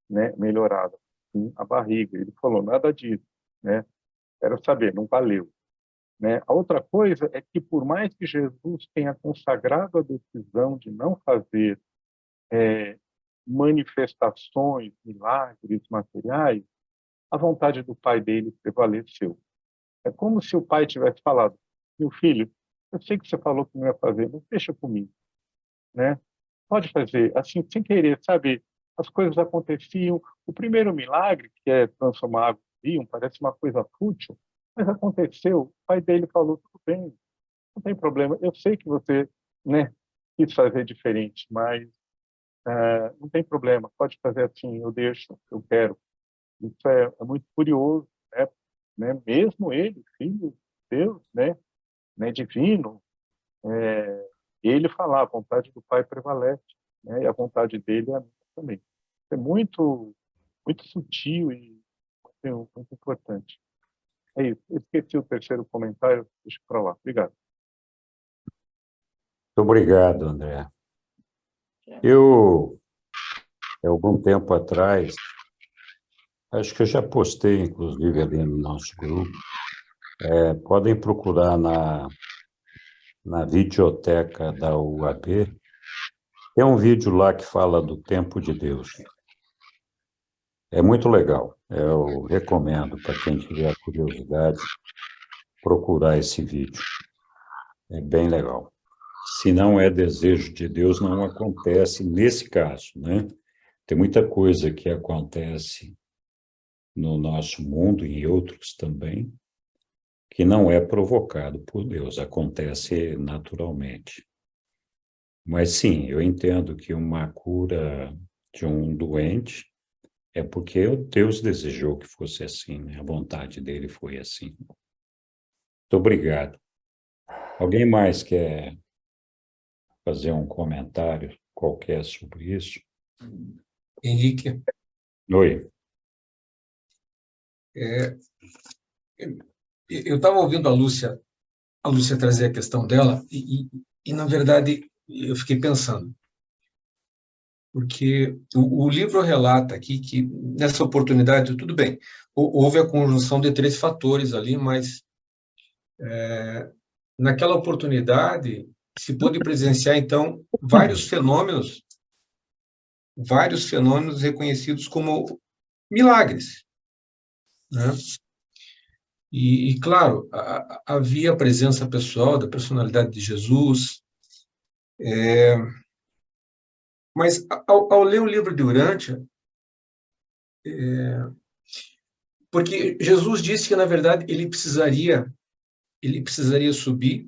né? melhorada. Sim, a barriga. Ele falou nada disso. né? Quero saber, não valeu, né? A outra coisa é que, por mais que Jesus tenha consagrado a decisão de não fazer manifestações, milagres materiais, a vontade do pai dele prevaleceu. É como se o pai tivesse falado: meu filho, eu sei que você falou que não ia fazer, mas deixa comigo, né? Pode fazer, assim, sem querer, sabe? As coisas aconteciam. O primeiro milagre, que é transformar água em vinho, parece uma coisa fútil, mas aconteceu. O pai dele falou: tudo bem, não tem problema. Eu sei que você, né, quis fazer diferente, mas não tem problema. Pode fazer assim, eu deixo, eu quero. Isso é muito curioso, né? Mesmo ele, filho de Deus, né, divino, ele falar, a vontade do Pai prevalece, né? E a vontade dele é a minha também. É muito, muito sutil e muito importante. É isso. Esqueci o terceiro comentário, deixa para lá. Obrigado.
Muito obrigado, André. Eu, há algum tempo atrás, acho que eu já postei, inclusive, ali no nosso grupo, podem procurar na videoteca da UAB, tem um vídeo lá que fala do tempo de Deus. É muito legal. Eu recomendo para quem tiver curiosidade procurar esse vídeo. É bem legal. Se não é desejo de Deus, não acontece nesse caso, né? Tem muita coisa que acontece no nosso mundo e em outros também, que não é provocado por Deus, acontece naturalmente. Mas sim, eu entendo que uma cura de um doente é porque Deus desejou que fosse assim, né? A vontade dele foi assim. Muito obrigado. Alguém mais quer fazer um comentário qualquer sobre isso?
Henrique,
Oi.
eu estava ouvindo a Lúcia trazer a questão dela e, na verdade, eu fiquei pensando, porque o livro relata aqui que, nessa oportunidade, tudo bem, houve a conjunção de 3 fatores ali, mas naquela oportunidade se pôde presenciar, então, vários fenômenos reconhecidos como milagres, né? E claro, havia a presença pessoal da personalidade de Jesus, mas ao ler o livro de Urântia, porque Jesus disse que, na verdade, ele precisaria subir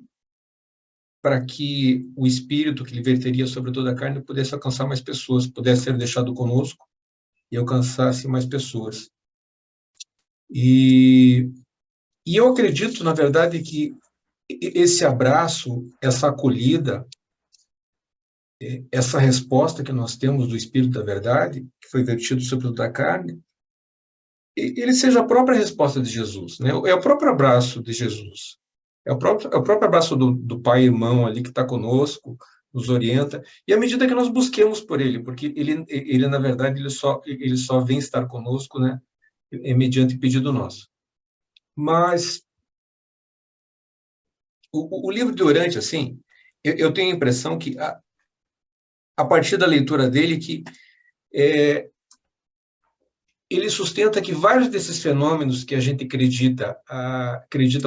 para que o Espírito que ele verteria sobre toda a carne pudesse alcançar mais pessoas, pudesse ser deixado conosco e alcançasse mais pessoas. E eu acredito, na verdade, que esse abraço, essa acolhida, essa resposta que nós temos do Espírito da Verdade, que foi vertido sobre toda a carne, ele seja a própria resposta de Jesus, né? É o próprio abraço de Jesus. É o próprio abraço do Pai e irmão ali que está conosco, nos orienta, e à medida que nós busquemos por ele, porque ele na verdade, ele só vem estar conosco, né? Mediante pedido nosso. Mas o livro de Urântia, assim, eu tenho a impressão que, a partir da leitura dele, que ele sustenta que vários desses fenômenos que a gente acredita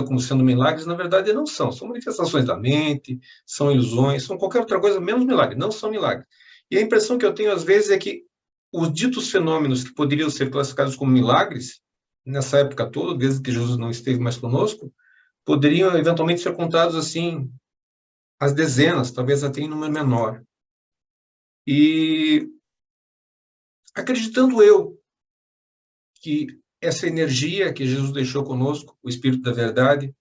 como sendo milagres, na verdade não são. São manifestações da mente, são ilusões, são qualquer outra coisa menos milagre, não são milagres. E a impressão que eu tenho às vezes é que os ditos fenômenos que poderiam ser classificados como milagres, nessa época toda, desde que Jesus não esteve mais conosco, poderiam eventualmente ser contados assim, às dezenas, talvez até em número menor. E acreditando eu que essa energia que Jesus deixou conosco, o Espírito da Verdade,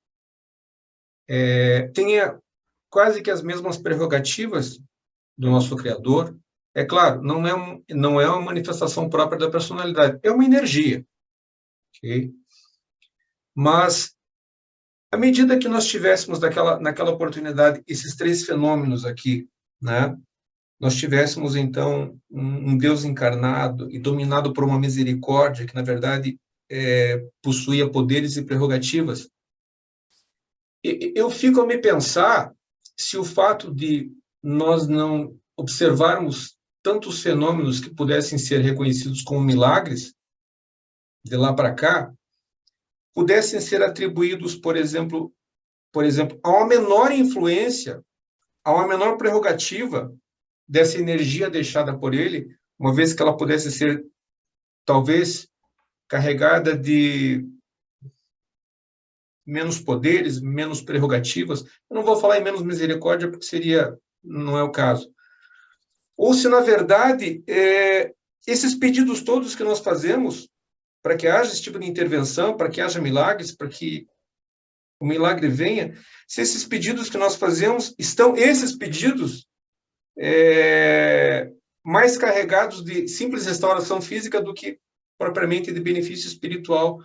tenha quase que as mesmas prerrogativas do nosso Criador. É claro, não é uma manifestação própria da personalidade, é uma energia. Okay? Mas, à medida que nós tivéssemos naquela oportunidade esses 3 fenômenos aqui, né? Nós tivéssemos, então, um Deus encarnado e dominado por uma misericórdia que, na verdade, possuía poderes e prerrogativas. Eu fico a me pensar se o fato de nós não observarmos tantos fenômenos que pudessem ser reconhecidos como milagres, de lá para cá, pudessem ser atribuídos, por exemplo, a uma menor influência, a uma menor prerrogativa dessa energia deixada por ele, uma vez que ela pudesse ser, talvez, carregada de menos poderes, menos prerrogativas. Eu não vou falar em menos misericórdia, porque não é o caso. Ou se, na verdade, esses pedidos todos que nós fazemos para que haja esse tipo de intervenção, para que haja milagres, para que o milagre venha, se esses pedidos que nós fazemos esses pedidos mais carregados de simples restauração física do que propriamente de benefício espiritual.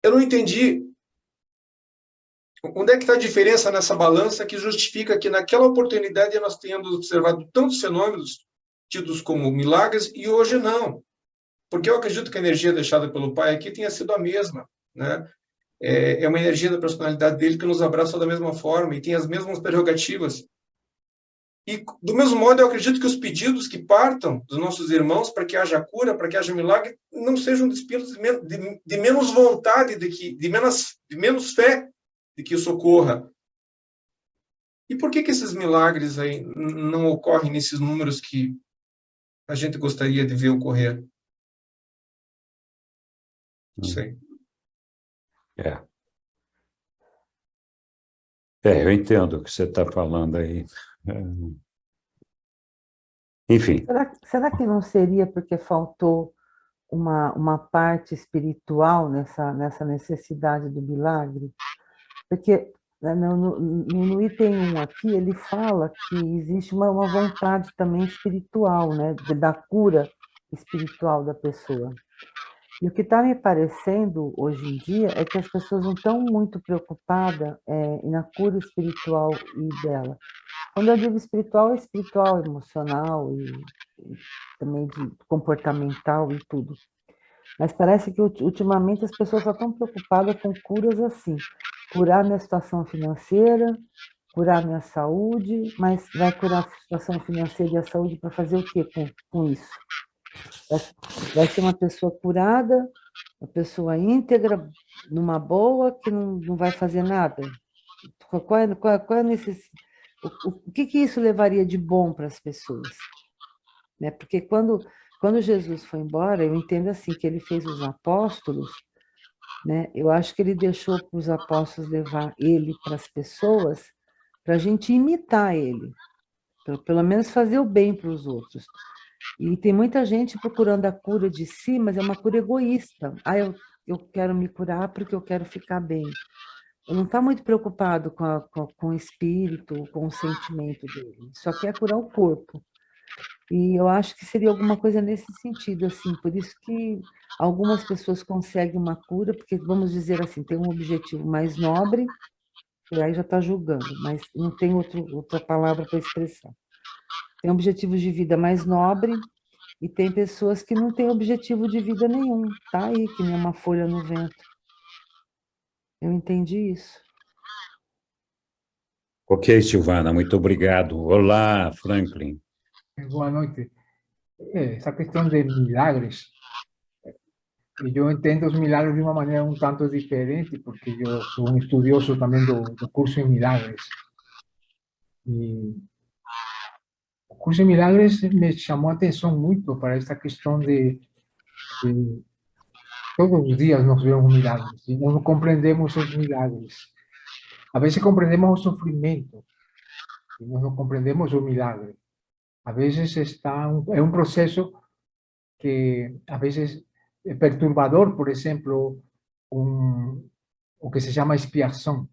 Eu não entendi onde é que está a diferença nessa balança que justifica que naquela oportunidade nós tenhamos observado tantos fenômenos tidos como milagres e hoje não. Porque eu acredito que a energia deixada pelo Pai aqui tenha sido a mesma, né? É uma energia da personalidade dele que nos abraça da mesma forma e tem as mesmas prerrogativas. E, do mesmo modo, eu acredito que os pedidos que partam dos nossos irmãos para que haja cura, para que haja milagre, não sejam despidos de menos vontade, de menos fé de que isso ocorra. E por que esses milagres aí não ocorrem nesses números que a gente gostaria de ver ocorrer? Não sei.
Eu entendo o que você está falando aí. Enfim.
Será que não seria porque faltou uma parte espiritual nessa necessidade do milagre? Porque no item 1 aqui, ele fala que existe uma vontade também espiritual, né, da cura espiritual da pessoa. E o que está me parecendo hoje em dia é que as pessoas não estão muito preocupadas na cura espiritual dela. Quando eu digo espiritual, é espiritual, emocional e também de comportamental e tudo. Mas parece que ultimamente as pessoas só estão preocupadas com curas assim. Curar minha situação financeira, curar minha saúde, mas vai curar a situação financeira e a saúde para fazer o quê com isso? Vai ser uma pessoa curada, uma pessoa íntegra, numa boa, que não vai fazer nada? Qual é a necessidade? O que isso levaria de bom para as pessoas? Né? Porque quando Jesus foi embora, eu entendo assim, que ele fez os apóstolos, né? Eu acho que ele deixou para os apóstolos levar ele para as pessoas, para a gente imitar ele, pelo menos fazer o bem para os outros. E tem muita gente procurando a cura de si, mas é uma cura egoísta. Eu quero me curar porque eu quero ficar bem. Não está muito preocupado com o espírito, com o sentimento dele. Só quer curar o corpo. E eu acho que seria alguma coisa nesse sentido, assim. Por isso que algumas pessoas conseguem uma cura, porque, vamos dizer assim, tem um objetivo mais nobre, e aí já está julgando, mas não tem outra palavra para expressar. Tem objetivos de vida mais nobre, e tem pessoas que não têm objetivo de vida nenhum. Tá aí, que nem uma folha no vento. Eu entendi isso.
Ok, Silvana, muito obrigado. Olá, Franklin.
Boa noite. Essa questão de milagres, eu entendo os milagres de uma maneira um tanto diferente, porque eu sou um estudioso também do curso em milagres. E o curso em milagres me chamou a atenção muito para esta questão de todos os dias nós vemos milagres e nós não compreendemos os milagres. A vezes compreendemos o sofrimento e nós não compreendemos o milagre. A veces é um processo que a veces é perturbador, por exemplo, o que se chama expiação.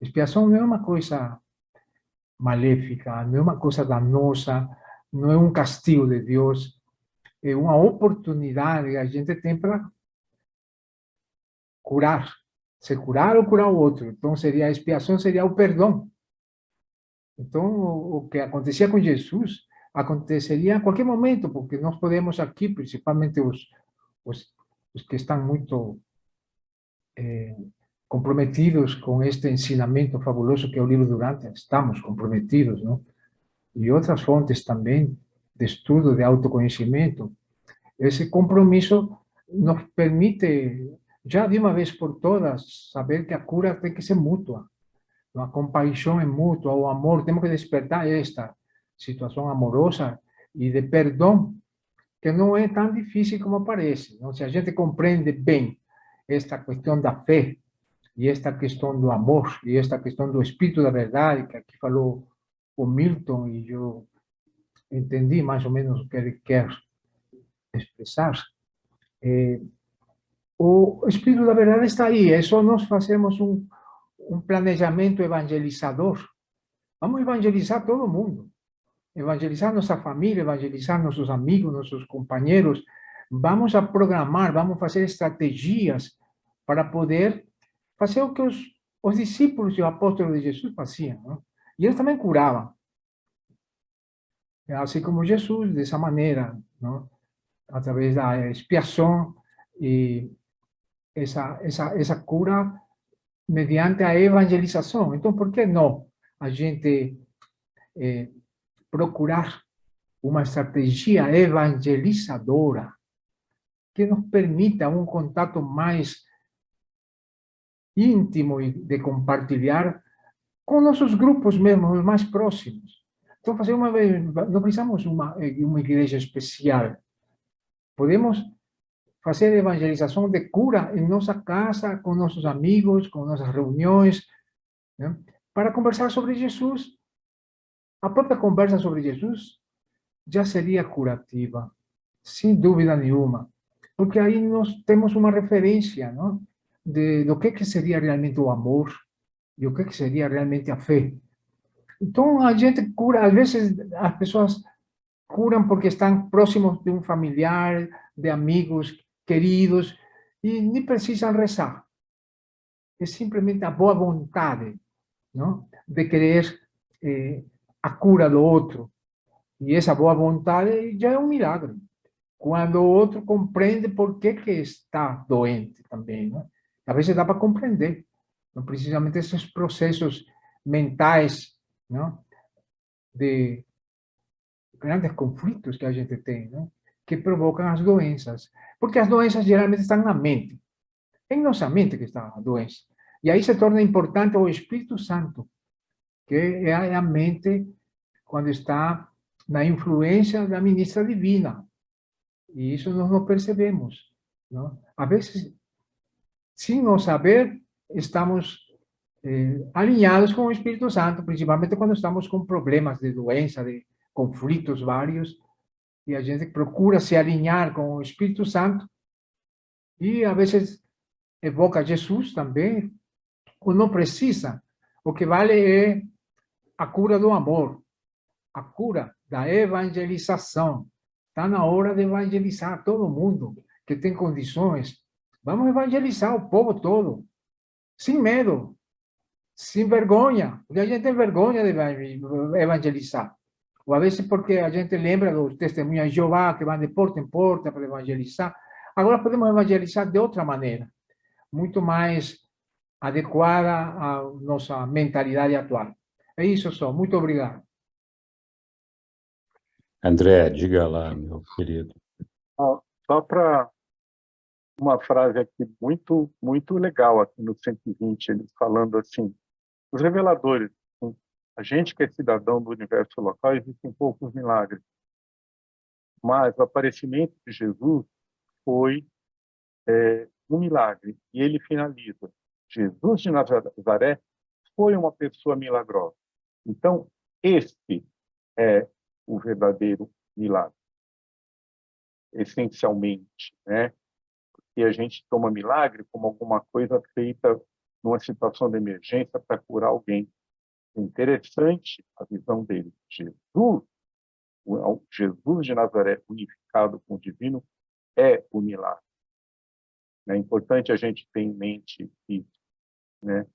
Expiação não é uma coisa maléfica, não é uma coisa danosa, não é um castigo de Deus, é uma oportunidade que a gente tem para curar, se curar ou curar o outro. Então, a expiação seria o perdão. Então, o que acontecia com Jesus aconteceria a qualquer momento, porque nós podemos aqui, principalmente os os que estão muito comprometidos com este ensinamento fabuloso que é o livro Durante, estamos comprometidos, não? E outras fontes também de estudo, de autoconhecimento, esse compromisso nos permite, já de uma vez por todas, saber que a cura tem que ser mútua. A compaixão é mútua, o amor, temos que despertar esta situação amorosa e de perdão, que não é tão difícil como parece. Não? Se a gente compreende bem esta questão da fé, e esta questão do amor, e esta questão do espírito da verdade, que aqui falou o Milton, e eu entendi mais ou menos o que ele quer expressar, o espírito da verdade está aí, é só nós fazermos um planejamento evangelizador. Vamos evangelizar todo mundo, evangelizar nossa família, evangelizar nossos amigos, nossos companheiros. Vamos a programar, vamos fazer estratégias para poder fazer o que os discípulos e os apóstolos de Jesus faziam. Não? E eles também curavam. Assim como Jesus, dessa maneira, não? Através da expiação e essa cura mediante a evangelização. Então, por que não a gente procurar uma estratégia evangelizadora que nos permita um contato mais íntimo e de compartilhar com nossos grupos mesmo, os mais próximos. Então, fazer não precisamos uma igreja especial. Podemos fazer evangelização de cura em nossa casa, com nossos amigos, com nossas reuniões, né? Para conversar sobre Jesus. A própria conversa sobre Jesus já seria curativa, sem dúvida nenhuma, porque aí nós temos uma referência, não? Do que seria realmente o amor e o que seria realmente a fé. Então, a gente cura, às vezes as pessoas curam porque estão próximos de um familiar, de amigos queridos, e nem precisam rezar. É simplesmente a boa vontade, não? De querer a cura do outro. E essa boa vontade já é um milagre. Quando o outro compreende por que está doente também. Não? Às vezes dá para compreender. Não precisamente esses processos mentais, não? De grandes conflitos que a gente tem, não? Que provocam as doenças. Porque as doenças geralmente estão na mente. É em nossa mente que está a doença. E aí se torna importante o Espírito Santo, que é a mente quando está na influência da ministra divina. E isso nós não percebemos. Não? Às vezes, sem não saber, estamos alinhados com o Espírito Santo, principalmente quando estamos com problemas de doença, de conflitos vários, e a gente procura se alinhar com o Espírito Santo, e às vezes evoca Jesus também, ou não precisa. O que vale é a cura do amor, a cura da evangelização. Está na hora de evangelizar todo mundo que tem condições. Vamos evangelizar o povo todo, sem medo, sem vergonha, porque a gente tem vergonha de evangelizar. Ou às vezes porque a gente lembra dos testemunhos de Jeová que vão de porta em porta para evangelizar. Agora podemos evangelizar de outra maneira, muito mais adequada à nossa mentalidade atual. É isso só. Muito obrigado.
André, diga lá, meu querido.
Só para uma frase aqui muito, muito legal aqui no 120, eles falando assim, os reveladores, a gente que é cidadão do universo local, existem poucos milagres, mas o aparecimento de Jesus foi um milagre, e ele finaliza. Jesus de Nazaré foi uma pessoa milagrosa. Então, este é o verdadeiro milagre, essencialmente, né? E a gente toma milagre como alguma coisa feita numa situação de emergência para curar alguém. É interessante a visão dele. Jesus de Nazaré unificado com o divino é o milagre. É importante a gente ter em mente isso, né?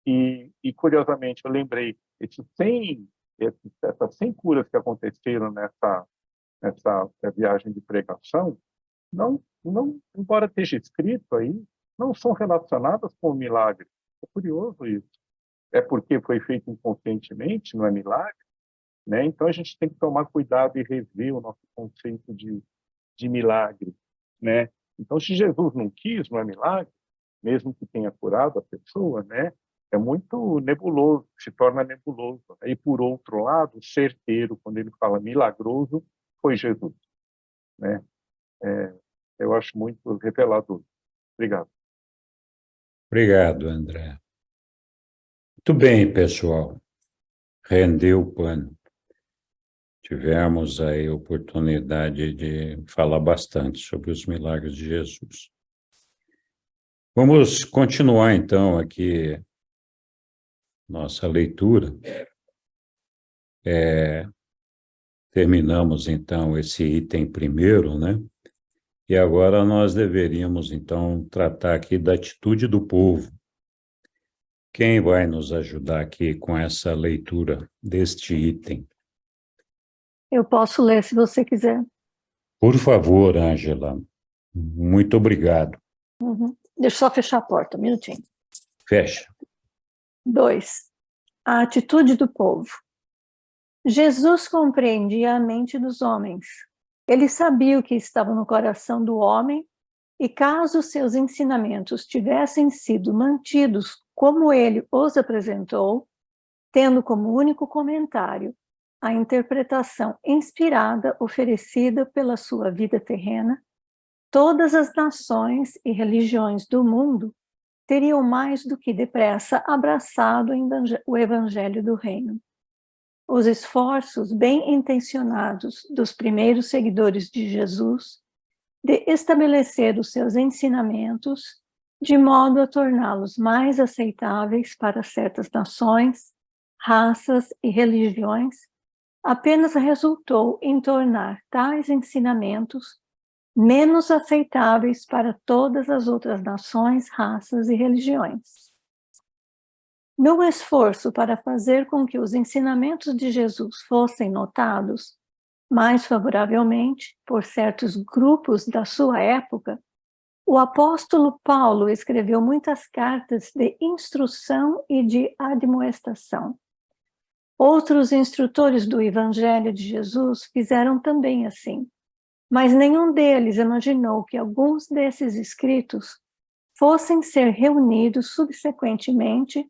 E curiosamente, eu lembrei, essas 100 curas que aconteceram nessa viagem de pregação, embora esteja escrito aí, não são relacionadas com o milagre. É curioso isso. É porque foi feito inconscientemente, não é milagre, né? Então a gente tem que tomar cuidado e rever o nosso conceito de milagre, né? Então, se Jesus não quis, não é milagre, mesmo que tenha curado a pessoa, né? É muito nebuloso, se torna nebuloso. E, por outro lado, certeiro, quando ele fala milagroso, foi Jesus, né? Eu acho muito revelador. Obrigado.
Obrigado, André. Muito bem, pessoal. Rendeu o pano. Tivemos aí a oportunidade de falar bastante sobre os milagres de Jesus. Vamos continuar, então, aqui nossa leitura. Terminamos, então, esse item primeiro, né? E agora nós deveríamos, então, tratar aqui da atitude do povo. Quem vai nos ajudar aqui com essa leitura deste item?
Eu posso ler se você quiser.
Por favor, Ângela. Muito obrigado.
Deixa eu só fechar a porta, um minutinho.
Fecha.
2. A atitude do povo. Jesus compreendia a mente dos homens. Ele sabia o que estava no coração do homem, e caso seus ensinamentos tivessem sido mantidos como ele os apresentou, tendo como único comentário a interpretação inspirada oferecida pela sua vida terrena, todas as nações e religiões do mundo teriam mais do que depressa abraçado o evangelho do reino. Os esforços bem intencionados dos primeiros seguidores de Jesus de estabelecer os seus ensinamentos de modo a torná-los mais aceitáveis para certas nações, raças e religiões, apenas resultou em tornar tais ensinamentos menos aceitáveis para todas as outras nações, raças e religiões. No esforço para fazer com que os ensinamentos de Jesus fossem notados mais favoravelmente por certos grupos da sua época, o apóstolo Paulo escreveu muitas cartas de instrução e de admoestação. Outros instrutores do Evangelho de Jesus fizeram também assim, mas nenhum deles imaginou que alguns desses escritos fossem ser reunidos subsequentemente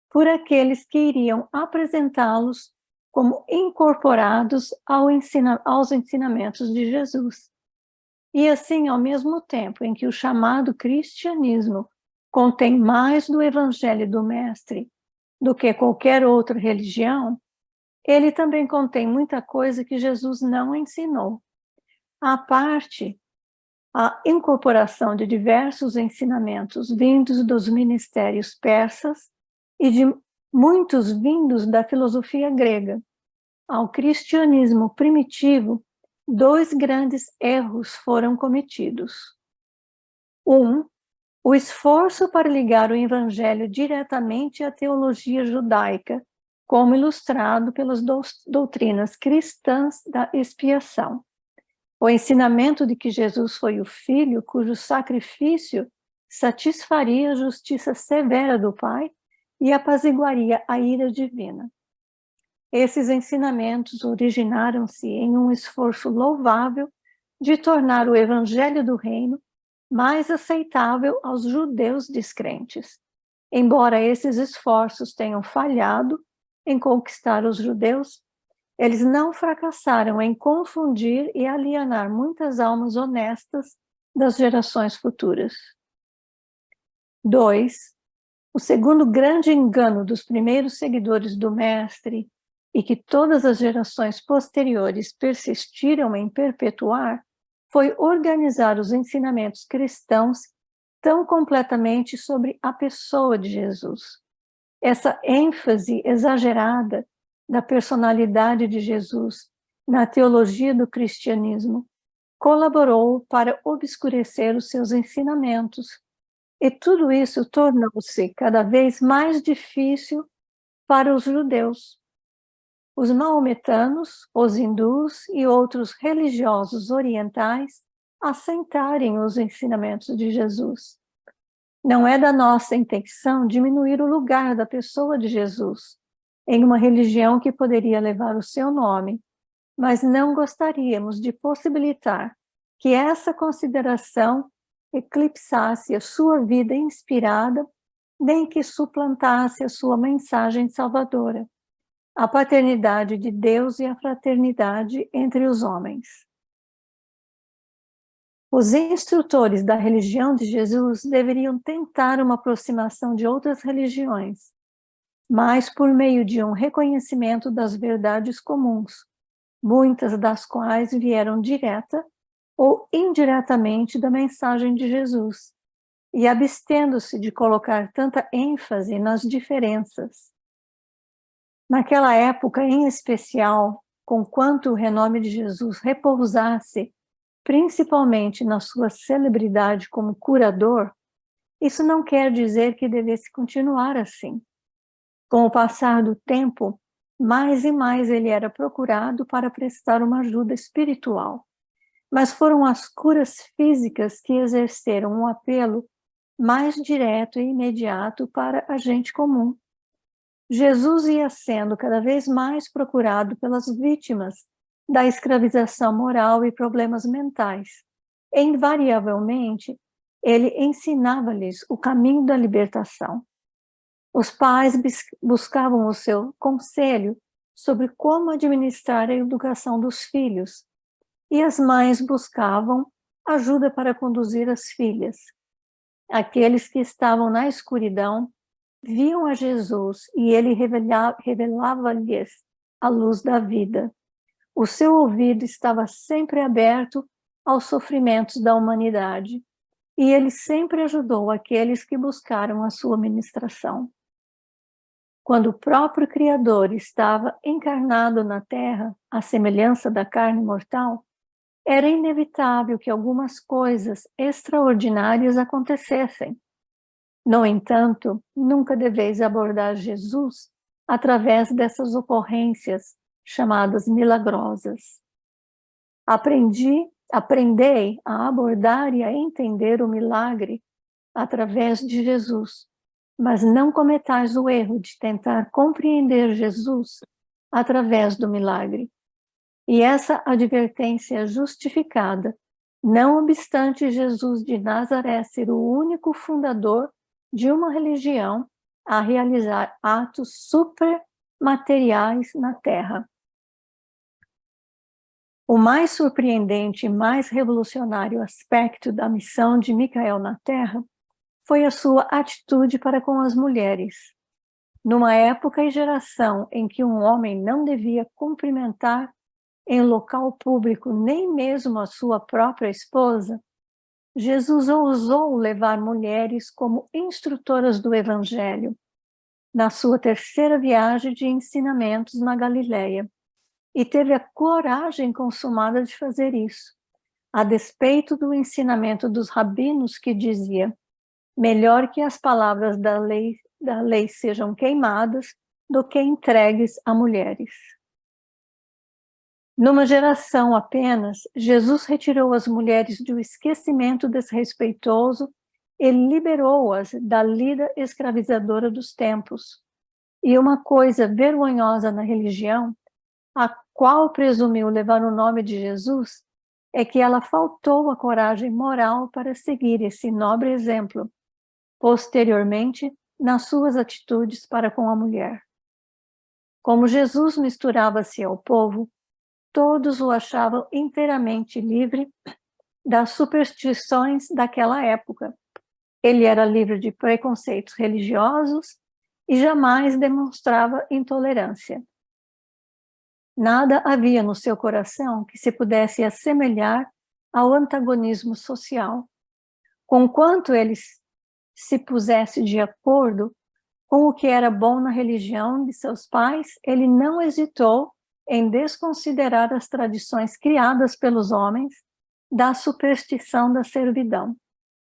por aqueles que iriam apresentá-los como incorporados aos ensinamentos de Jesus. E assim, ao mesmo tempo em que o chamado cristianismo contém mais do Evangelho do Mestre do que qualquer outra religião, ele também contém muita coisa que Jesus não ensinou. À parte, a incorporação de diversos ensinamentos vindos dos ministérios persas e de muitos vindos da filosofia grega. Ao cristianismo primitivo, 2 grandes erros foram cometidos. O esforço para ligar o evangelho diretamente à teologia judaica, como ilustrado pelas doutrinas cristãs da expiação. O ensinamento de que Jesus foi o Filho cujo sacrifício satisfaria a justiça severa do Pai e apaziguaria a ira divina. Esses ensinamentos originaram-se em um esforço louvável de tornar o Evangelho do Reino mais aceitável aos judeus descrentes. Embora esses esforços tenham falhado em conquistar os judeus, eles não fracassaram em confundir e alienar muitas almas honestas das gerações futuras. 2. O segundo grande engano dos primeiros seguidores do Mestre, e que todas as gerações posteriores persistiram em perpetuar, foi organizar os ensinamentos cristãos tão completamente sobre a pessoa de Jesus. Essa ênfase exagerada da personalidade de Jesus na teologia do cristianismo colaborou para obscurecer os seus ensinamentos, e tudo isso tornou-se cada vez mais difícil para os judeus. Os maometanos, os hindus e outros religiosos orientais assentarem os ensinamentos de Jesus. Não é da nossa intenção diminuir o lugar da pessoa de Jesus em uma religião que poderia levar o seu nome, mas não gostaríamos de possibilitar que essa consideração eclipsasse a sua vida inspirada, nem que suplantasse a sua mensagem salvadora, a paternidade de Deus e a fraternidade entre os homens. Os instrutores da religião de Jesus deveriam tentar uma aproximação de outras religiões, mas por meio de um reconhecimento das verdades comuns, muitas das quais vieram direta ou indiretamente da mensagem de Jesus, e abstendo-se de colocar tanta ênfase nas diferenças. Naquela época, em especial, conquanto o renome de Jesus repousasse principalmente na sua celebridade como curador, isso não quer dizer que devesse continuar assim. Com o passar do tempo, mais e mais ele era procurado para prestar uma ajuda espiritual. Mas foram as curas físicas que exerceram um apelo mais direto e imediato para a gente comum. Jesus ia sendo cada vez mais procurado pelas vítimas da escravização moral e problemas mentais. E, invariavelmente, ele ensinava-lhes o caminho da libertação. Os pais buscavam o seu conselho sobre como administrar a educação dos filhos, e as mães buscavam ajuda para conduzir as filhas. Aqueles que estavam na escuridão viam a Jesus e ele revelava-lhes a luz da vida. O seu ouvido estava sempre aberto aos sofrimentos da humanidade, e ele sempre ajudou aqueles que buscaram a sua ministração. Quando o próprio Criador estava encarnado na Terra, à semelhança da carne mortal, era inevitável que algumas coisas extraordinárias acontecessem. No entanto, nunca deveis abordar Jesus através dessas ocorrências chamadas milagrosas. Aprendei a abordar e a entender o milagre através de Jesus, mas não cometais o erro de tentar compreender Jesus através do milagre. E essa advertência é justificada, não obstante Jesus de Nazaré ser o único fundador de uma religião a realizar atos supermateriais na Terra. O mais surpreendente e mais revolucionário aspecto da missão de Micael na Terra foi a sua atitude para com as mulheres. Numa época e geração em que um homem não devia cumprimentar em local público nem mesmo a sua própria esposa, Jesus ousou levar mulheres como instrutoras do Evangelho na sua terceira viagem de ensinamentos na Galileia, e teve a coragem consumada de fazer isso, a despeito do ensinamento dos rabinos que dizia: melhor que as palavras da lei sejam queimadas do que entregues a mulheres. Numa geração apenas, Jesus retirou as mulheres do esquecimento desrespeitoso e liberou-as da lida escravizadora dos tempos. E uma coisa vergonhosa na religião, a qual presumiu levar o nome de Jesus, é que ela faltou a coragem moral para seguir esse nobre exemplo, posteriormente, nas suas atitudes para com a mulher. Como Jesus misturava-se ao povo, todos o achavam inteiramente livre das superstições daquela época. Ele era livre de preconceitos religiosos e jamais demonstrava intolerância. Nada havia no seu coração que se pudesse assemelhar ao antagonismo social. Conquanto ele se pusesse de acordo com o que era bom na religião de seus pais, ele não hesitou em desconsiderar as tradições criadas pelos homens da superstição da servidão.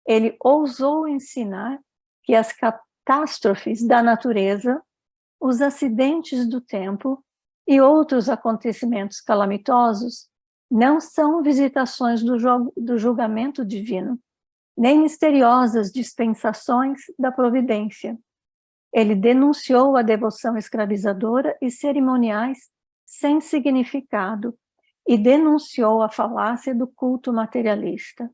Ele ousou ensinar que as catástrofes da natureza, os acidentes do tempo e outros acontecimentos calamitosos Não são visitações do julgamento divino, nem misteriosas dispensações da providência. Ele denunciou a devoção escravizadora e cerimoniais sem significado e denunciou a falácia do culto materialista.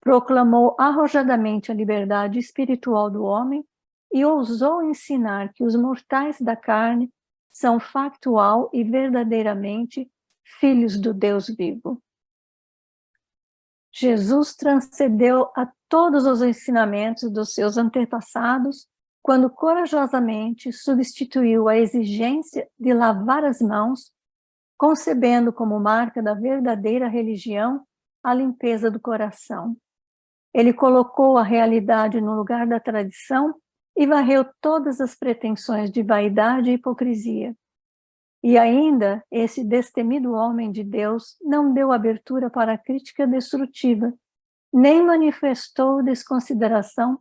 Proclamou arrojadamente a liberdade espiritual do homem e ousou ensinar que os mortais da carne são factual e verdadeiramente filhos do Deus vivo. Jesus transcendeu a todos os ensinamentos dos seus antepassados quando corajosamente substituiu a exigência de lavar as mãos, concebendo como marca da verdadeira religião a limpeza do coração. Ele colocou a realidade no lugar da tradição e varreu todas as pretensões de vaidade e hipocrisia. E ainda, esse destemido homem de Deus não deu abertura para a crítica destrutiva, nem manifestou desconsideração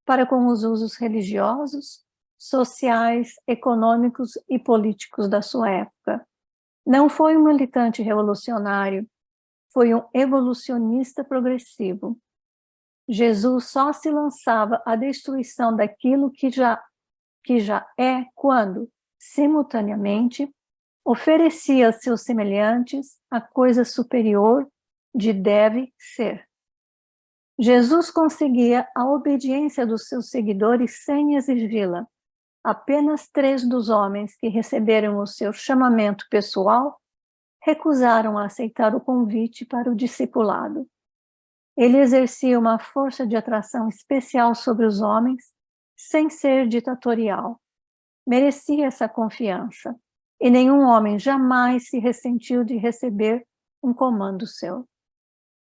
para com os usos religiosos, sociais, econômicos e políticos da sua época. Não foi um militante revolucionário, foi um evolucionista progressivo. Jesus só se lançava à destruição daquilo que já é quando, simultaneamente, oferecia a seus semelhantes a coisa superior de deve ser. Jesus conseguia a obediência dos seus seguidores sem exigi-la. Apenas 3 dos homens que receberam o seu chamamento pessoal recusaram aceitar o convite para o discipulado. Ele exercia uma força de atração especial sobre os homens, sem ser ditatorial. Merecia essa confiança, e nenhum homem jamais se ressentiu de receber um comando seu.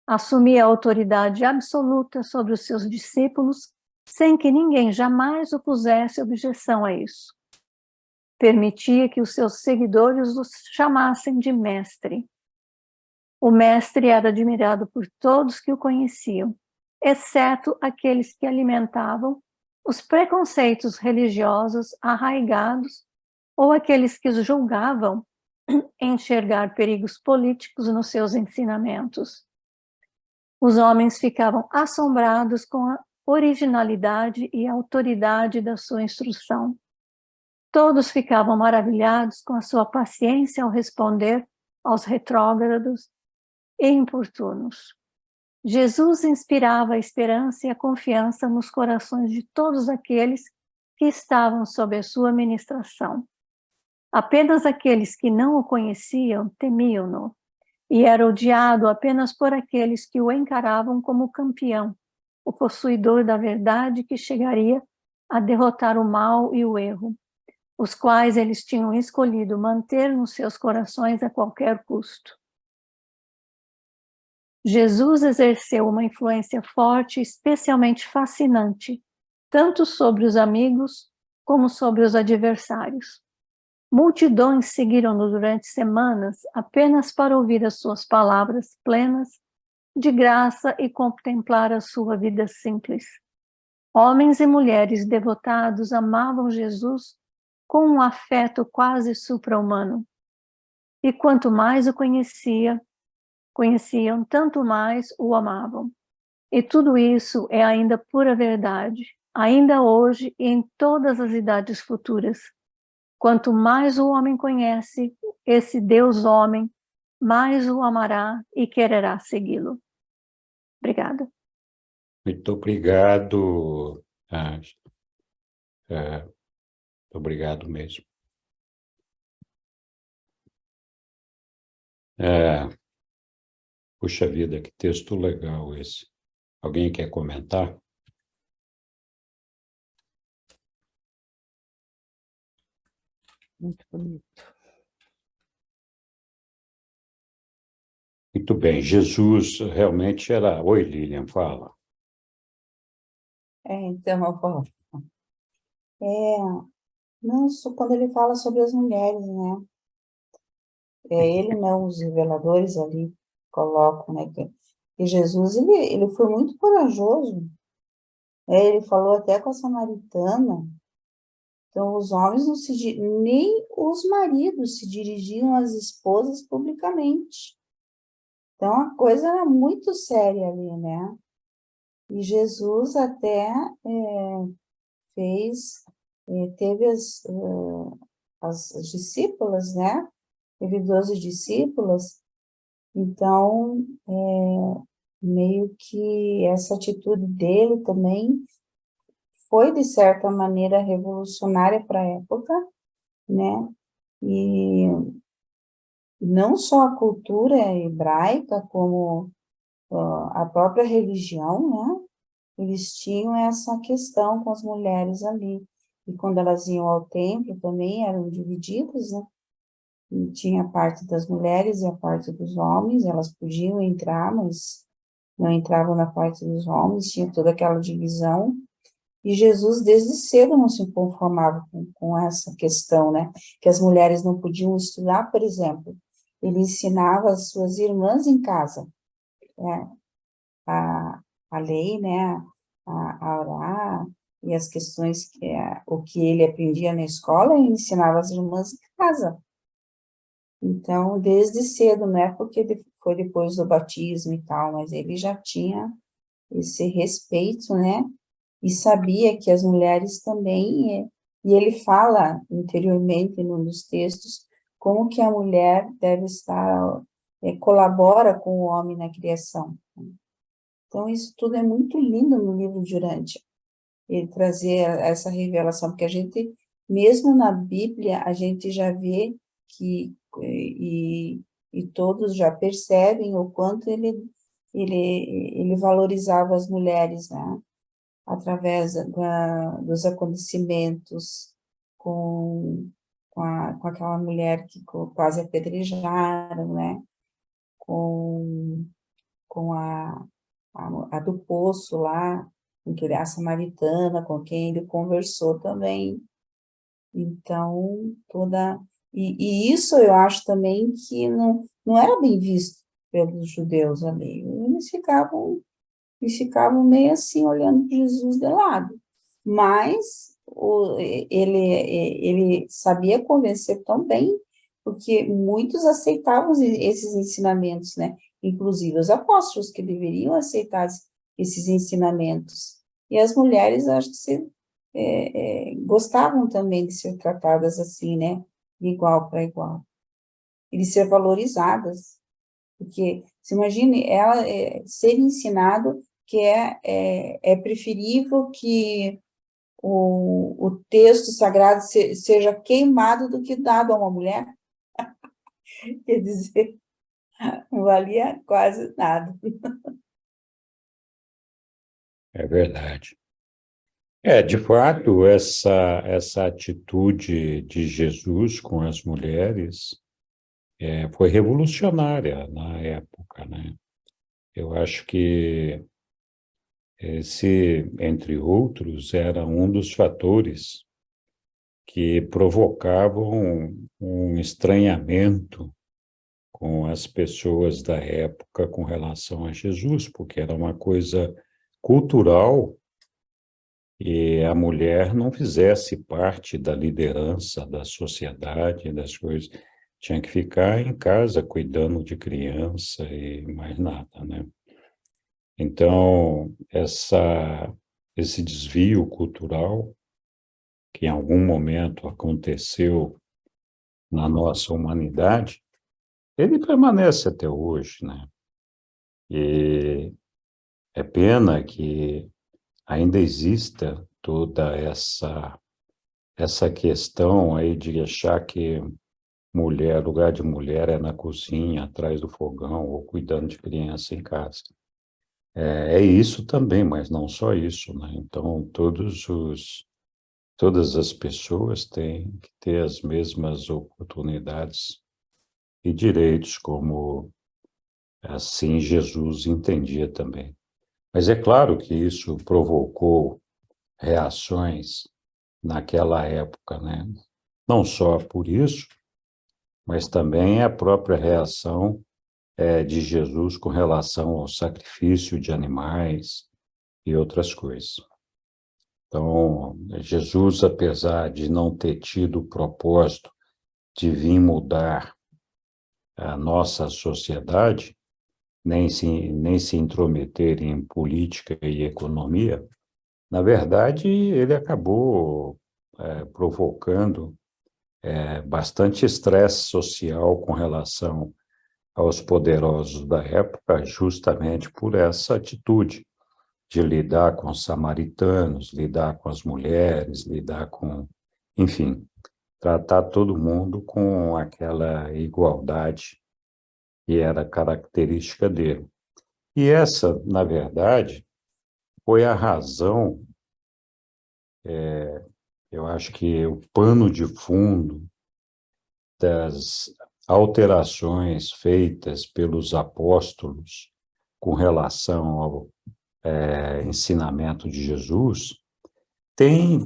Assumia a autoridade absoluta sobre os seus discípulos, sem que ninguém jamais opusesse objeção a isso. Permitia que os seus seguidores os chamassem de mestre. O mestre era admirado por todos que o conheciam, exceto aqueles que alimentavam os preconceitos religiosos arraigados ou aqueles que julgavam enxergar perigos políticos nos seus ensinamentos. Os homens ficavam assombrados com a originalidade e autoridade da sua instrução. Todos ficavam maravilhados com a sua paciência ao responder aos retrógrados e importunos. Jesus inspirava a esperança e a confiança nos corações de todos aqueles que estavam sob a sua ministração. Apenas aqueles que não o conheciam temiam-no, e era odiado apenas por aqueles que o encaravam como campeão, o possuidor da verdade que chegaria a derrotar o mal e o erro, os quais eles tinham escolhido manter nos seus corações a qualquer custo. Jesus exerceu uma influência forte e especialmente fascinante, tanto sobre os amigos como sobre os adversários. Multidões seguiram-no durante semanas apenas para ouvir as suas palavras plenas de graça e contemplar a sua vida simples. Homens e mulheres devotados amavam Jesus com um afeto quase supra-humano. E quanto mais o conheciam, tanto mais o amavam. E tudo isso é ainda pura verdade, ainda hoje e em todas as idades futuras. Quanto mais o homem conhece esse Deus homem, mais o amará e quererá segui-lo. Obrigada.
Muito obrigado. Obrigado mesmo. Puxa vida, que texto legal esse. Alguém quer comentar?
Muito bonito.
Muito bem, Jesus realmente era... Oi, Lilian, fala.
Então, eu falo. Não, só quando ele fala sobre as mulheres, né? Ele não, os reveladores ali colocam, né? Que Jesus, ele foi muito corajoso. Ele falou até com a samaritana. Então, os homens nem os maridos se dirigiam às esposas publicamente. Então, a coisa era muito séria ali, né? E Jesus até teve as discípulas, né? Teve 12 discípulas, então, meio que essa atitude dele também foi, de certa maneira, revolucionária para a época, né? E não só a cultura hebraica, como a própria religião, né? Eles tinham essa questão com as mulheres ali. E quando elas iam ao templo também eram divididas, né? E tinha a parte das mulheres e a parte dos homens, elas podiam entrar, mas não entravam na parte dos homens, tinha toda aquela divisão. E Jesus, desde cedo, não se conformava com essa questão, né? Que as mulheres não podiam estudar, por exemplo. Ele ensinava as suas irmãs em casa, né? A lei, né? A orar, e as questões o que ele aprendia na escola, ele ensinava as irmãs em casa. Então, desde cedo, não é porque foi depois do batismo e tal, mas ele já tinha esse respeito, né? E sabia que as mulheres também, e ele fala interiormente num dos textos, como que a mulher deve estar, colabora com o homem na criação. Então, isso tudo é muito lindo no livro de Urântia, ele trazer essa revelação, porque a gente, mesmo na Bíblia, a gente já vê que, e todos já percebem o quanto ele valorizava as mulheres, né? Através dos acontecimentos com aquela mulher que quase apedrejaram, né? Com a do poço lá, a samaritana, com quem ele conversou também. Então, e isso eu acho também que não era bem visto pelos judeus ali. Eles ficavam meio assim, olhando para Jesus de lado. Mas ele sabia convencer tão bem, porque muitos aceitavam esses ensinamentos, né? Inclusive os apóstolos, que deveriam aceitar esses ensinamentos. E as mulheres, acho que gostavam também de ser tratadas assim, né? De igual para igual. E de ser valorizadas. Porque, se imagine, ela ser ensinado que é preferível que o texto sagrado seja queimado do que dado a uma mulher. Quer dizer, não valia quase nada.
É verdade. De fato, essa atitude de Jesus com as mulheres foi revolucionária na época, né? Eu acho que esse, entre outros, era um dos fatores que provocavam um estranhamento com as pessoas da época com relação a Jesus, porque era uma coisa cultural e a mulher não fizesse parte da liderança da sociedade, das coisas, tinha que ficar em casa cuidando de criança e mais nada, né? Então, esse desvio cultural, que em algum momento aconteceu na nossa humanidade, ele permanece até hoje, né? E é pena que ainda exista toda essa questão aí de achar que lugar de mulher é na cozinha, atrás do fogão, ou cuidando de criança em casa. É isso também, mas não só isso, né? Então, todas as pessoas têm que ter as mesmas oportunidades e direitos, como assim Jesus entendia também. Mas é claro que isso provocou reações naquela época, né? Não só por isso, mas também a própria reação de Jesus com relação ao sacrifício de animais e outras coisas. Então, Jesus, apesar de não ter tido o propósito de vir mudar a nossa sociedade, nem se intrometer em política e economia, na verdade, ele acabou provocando bastante estresse social com relação aos poderosos da época, justamente por essa atitude de lidar com os samaritanos, lidar com as mulheres, lidar com, enfim, tratar todo mundo com aquela igualdade que era característica dele. E essa, na verdade, foi a razão, eu acho que o pano de fundo das alterações feitas pelos apóstolos com relação ao ensinamento de Jesus, tem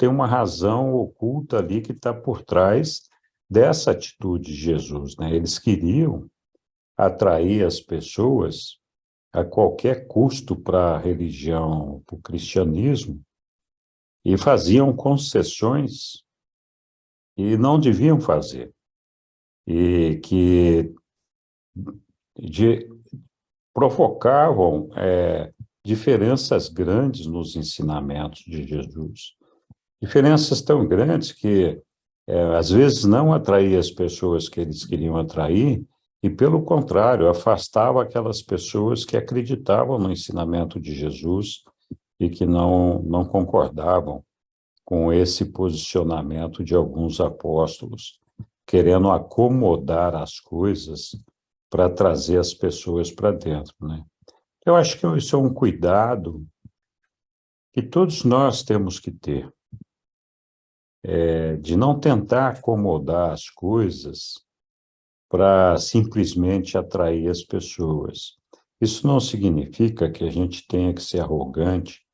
uma razão oculta ali que está por trás dessa atitude de Jesus, né? Eles queriam atrair as pessoas a qualquer custo para a religião, para o cristianismo, e faziam concessões que não deviam fazer, e que provocavam diferenças grandes nos ensinamentos de Jesus. Diferenças tão grandes que, às vezes, não atraía as pessoas que eles queriam atrair, e, pelo contrário, afastava aquelas pessoas que acreditavam no ensinamento de Jesus e que não concordavam com esse posicionamento de alguns apóstolos, querendo acomodar as coisas para trazer as pessoas para dentro, né? Eu acho que isso é um cuidado que todos nós temos que ter, de não tentar acomodar as coisas para simplesmente atrair as pessoas. Isso não significa que a gente tenha que ser arrogante,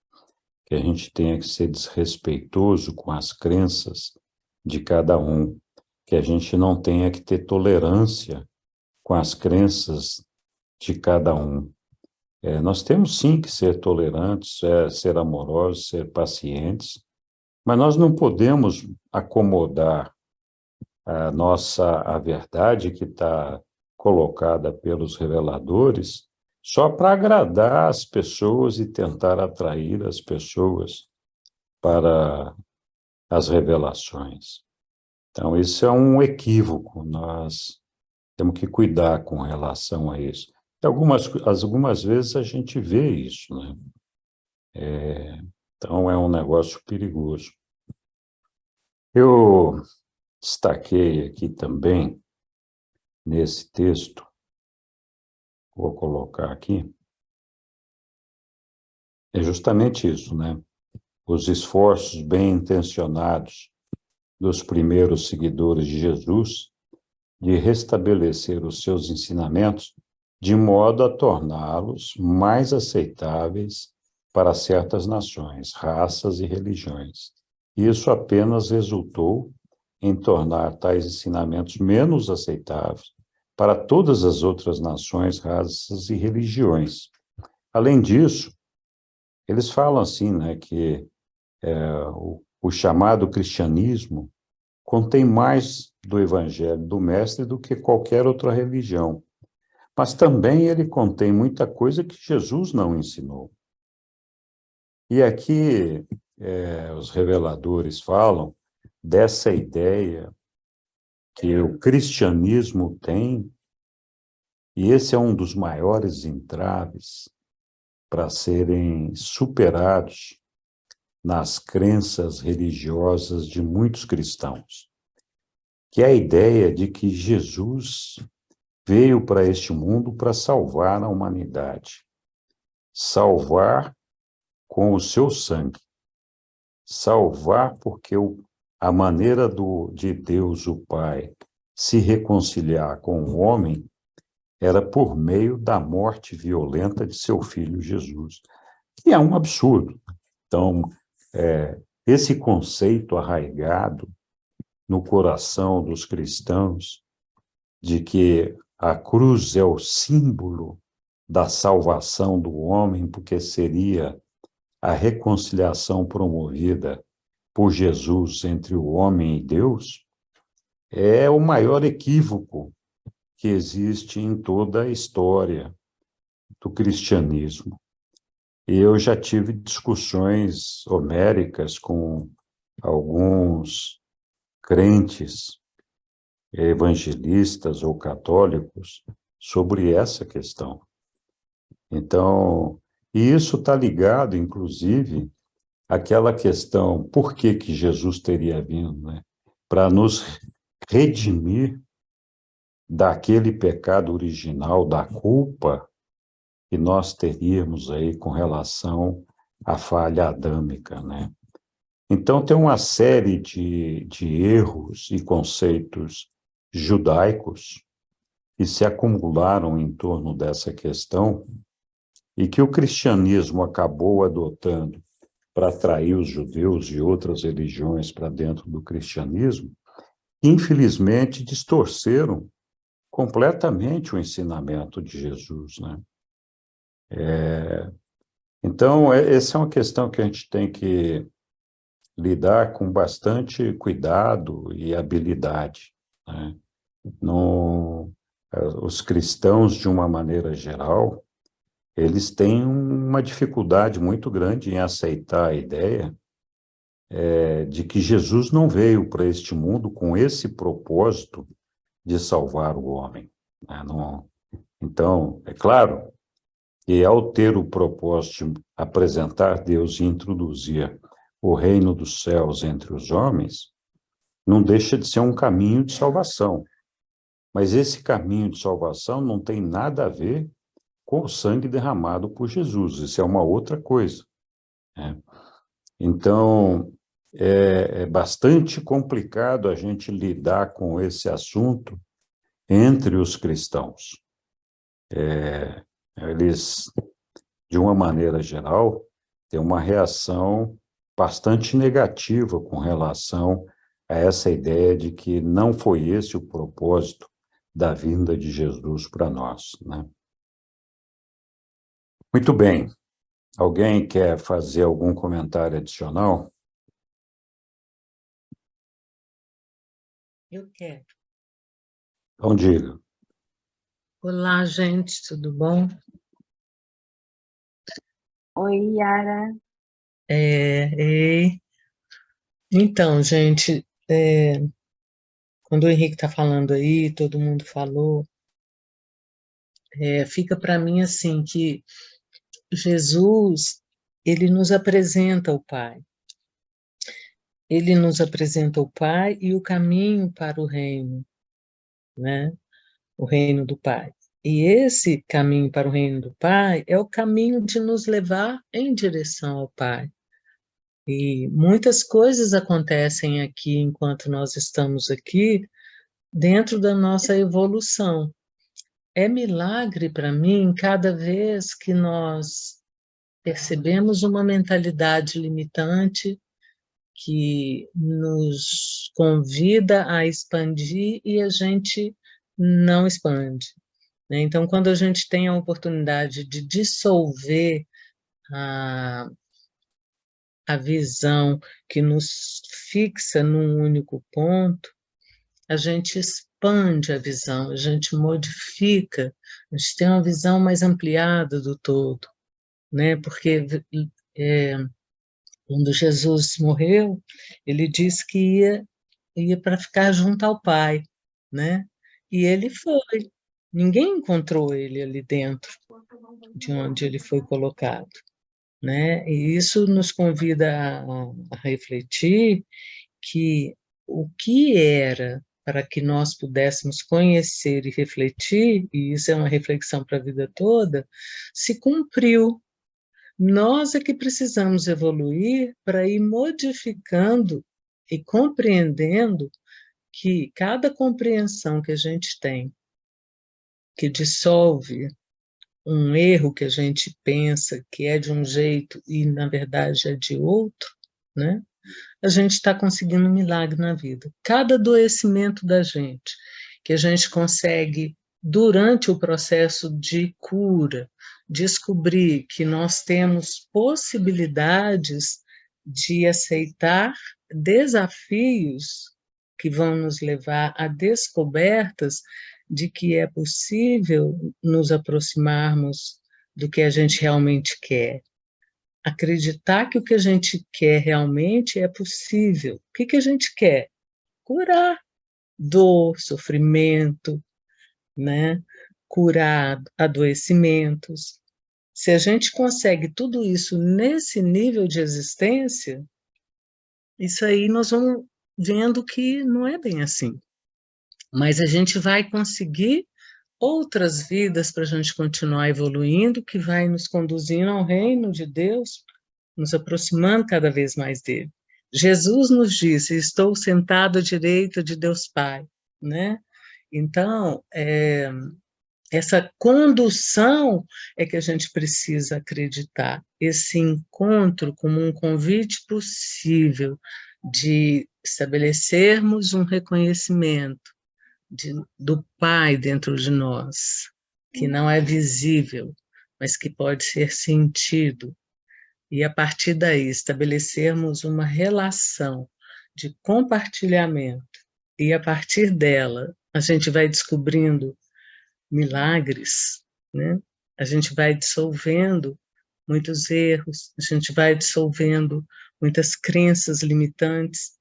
que a gente tenha que ser desrespeitoso com as crenças de cada um, que a gente não tenha que ter tolerância com as crenças de cada um. Nós temos sim que ser tolerantes, ser amorosos, ser pacientes, mas nós não podemos acomodar a verdade que está colocada pelos reveladores só para agradar as pessoas e tentar atrair as pessoas para as revelações. Então, isso é um equívoco, nós temos que cuidar com relação a isso. Algumas vezes a gente vê isso, né? Então, é um negócio perigoso. Eu destaquei aqui também, nesse texto, vou colocar aqui, é justamente isso, né? Os esforços bem intencionados dos primeiros seguidores de Jesus de restabelecer os seus ensinamentos de modo a torná-los mais aceitáveis para certas nações, raças e religiões. Isso apenas resultou em tornar tais ensinamentos menos aceitáveis para todas as outras nações, raças e religiões. Além disso, eles falam assim, né, que o chamado cristianismo contém mais do evangelho do mestre do que qualquer outra religião, mas também ele contém muita coisa que Jesus não ensinou. E aqui os reveladores falam dessa ideia que o cristianismo tem, e esse é um dos maiores entraves para serem superados nas crenças religiosas de muitos cristãos, que é a ideia de que Jesus veio para este mundo para salvar a humanidade, salvar com o seu sangue, salvar porque a maneira de Deus, o Pai, se reconciliar com o homem era por meio da morte violenta de seu filho Jesus, que é um absurdo. Então, esse conceito arraigado no coração dos cristãos de que a cruz é o símbolo da salvação do homem, porque seria a reconciliação promovida por Jesus entre o homem e Deus, é o maior equívoco que existe em toda a história do cristianismo. E eu já tive discussões homéricas com alguns crentes evangelistas ou católicos sobre essa questão. Então, e isso está ligado, inclusive, àquela questão, por que que Jesus teria vindo, né? Para nos redimir daquele pecado original, da culpa que nós teríamos aí com relação à falha adâmica, né? Então, tem uma série de erros e conceitos judaicos que se acumularam em torno dessa questão e que o cristianismo acabou adotando para atrair os judeus e outras religiões para dentro do cristianismo, infelizmente distorceram completamente o ensinamento de Jesus, né? Então, essa é uma questão que a gente tem que lidar com bastante cuidado e habilidade, né? Os cristãos, de uma maneira geral, eles têm uma dificuldade muito grande em aceitar a ideia de que Jesus não veio para este mundo com esse propósito de salvar o homem, né? Então, é claro que ao ter o propósito de apresentar Deus e introduzir o reino dos céus entre os homens, não deixa de ser um caminho de salvação. Mas esse caminho de salvação não tem nada a ver com o sangue derramado por Jesus. Isso é uma outra coisa, né? Então, é bastante complicado a gente lidar com esse assunto entre os cristãos. Eles, de uma maneira geral, têm uma reação bastante negativa com relação a essa ideia de que não foi esse o propósito da vinda de Jesus para nós, né? Muito bem. Alguém quer fazer algum comentário adicional?
Eu quero.
Então, diga.
Olá, gente, tudo bom?
Oi, Yara.
Então, gente, quando o Henrique está falando aí, todo mundo falou, fica para mim assim que Jesus, ele nos apresenta o Pai. Ele nos apresenta o Pai e o caminho para o reino, né? O reino do Pai. E esse caminho para o reino do Pai é o caminho de nos levar em direção ao Pai. E muitas coisas acontecem aqui enquanto nós estamos aqui, dentro da nossa evolução. É milagre para mim cada vez que nós percebemos uma mentalidade limitante que nos convida a expandir e a gente não expande, né? Então, quando a gente tem a oportunidade de dissolver a visão que nos fixa num único ponto, a gente expande a visão, a gente modifica, a gente tem uma visão mais ampliada do todo, né? Porque quando Jesus morreu, ele disse que ia para ficar junto ao Pai, né? E ele foi. Ninguém encontrou ele ali dentro, de onde ele foi colocado, né? E isso nos convida a refletir que o que era para que nós pudéssemos conhecer e refletir, e isso é uma reflexão para a vida toda, se cumpriu. Nós é que precisamos evoluir para ir modificando e compreendendo que cada compreensão que a gente tem, que dissolve um erro que a gente pensa que é de um jeito e, na verdade, é de outro, né? A gente está conseguindo um milagre na vida. Cada adoecimento da gente, que a gente consegue, durante o processo de cura, descobrir que nós temos possibilidades de aceitar desafios que vão nos levar a descobertas, de que é possível nos aproximarmos do que a gente realmente quer. Acreditar que o que a gente quer realmente é possível. O que a gente quer? Curar dor, sofrimento, né? Curar adoecimentos. Se a gente consegue tudo isso nesse nível de existência, isso aí nós vamos vendo que não é bem assim. Mas a gente vai conseguir outras vidas para a gente continuar evoluindo, que vai nos conduzindo ao reino de Deus, nos aproximando cada vez mais dele. Jesus nos disse: estou sentado à direita de Deus Pai, né? Então, essa condução é que a gente precisa acreditar, esse encontro como um convite possível de estabelecermos um reconhecimento do Pai dentro de nós, que não é visível, mas que pode ser sentido, e a partir daí estabelecermos uma relação de compartilhamento, e a partir dela a gente vai descobrindo milagres, né? A gente vai dissolvendo muitos erros, a gente vai dissolvendo muitas crenças limitantes.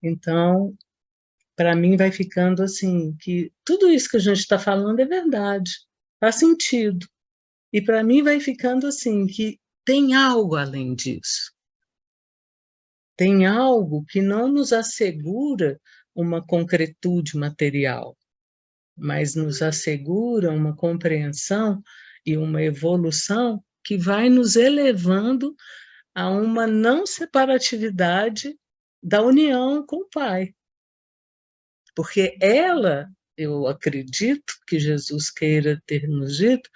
Então, para mim vai ficando assim, que tudo isso que a gente está falando é verdade, faz sentido. E para mim vai ficando assim, que tem algo além disso. Tem algo que não nos assegura uma concretude material, mas nos assegura uma compreensão e uma evolução que vai nos elevando a uma não separatividade da união com o Pai. Porque ela, eu acredito que Jesus queira ter nos dito,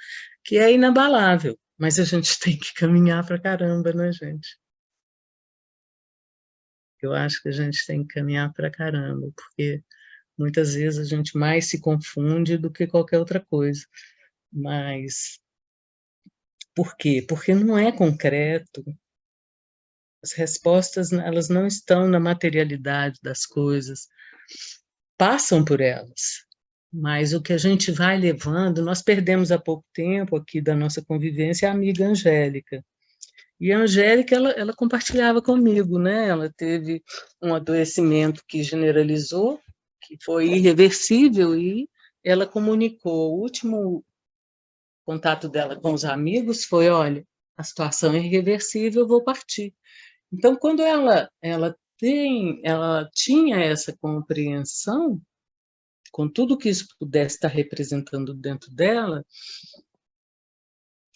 que é inabalável, mas a gente tem que caminhar para caramba, né, gente? Eu acho que a gente tem que caminhar para caramba, porque muitas vezes a gente mais se confunde do que qualquer outra coisa. Mas por quê? Porque não é concreto. As respostas, elas não estão na materialidade das coisas, passam por elas. Mas o que a gente vai levando, nós perdemos há pouco tempo aqui da nossa convivência a amiga Angélica. E a Angélica, ela compartilhava comigo, né? Ela teve um adoecimento que generalizou, que foi irreversível, e ela comunicou. O último contato dela com os amigos foi: olha, a situação é irreversível, eu vou partir. Então, quando ela tinha essa compreensão, com tudo que isso pudesse estar representando dentro dela,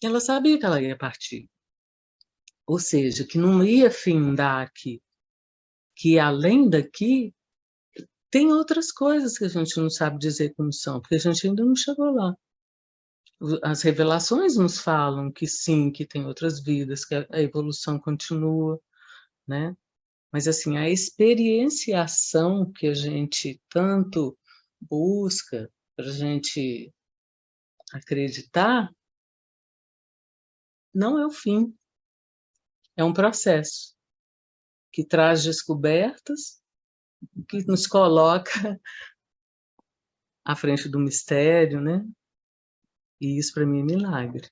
ela sabia que ela ia partir. Ou seja, que não ia findar aqui, que além daqui tem outras coisas que a gente não sabe dizer como são, porque a gente ainda não chegou lá. As revelações nos falam que sim, que tem outras vidas, que a evolução continua, né? Mas assim, a experienciação que a gente tanto busca para a gente acreditar não é o fim, é um processo que traz descobertas, que nos coloca à frente do mistério, né? E isso para mim é milagre.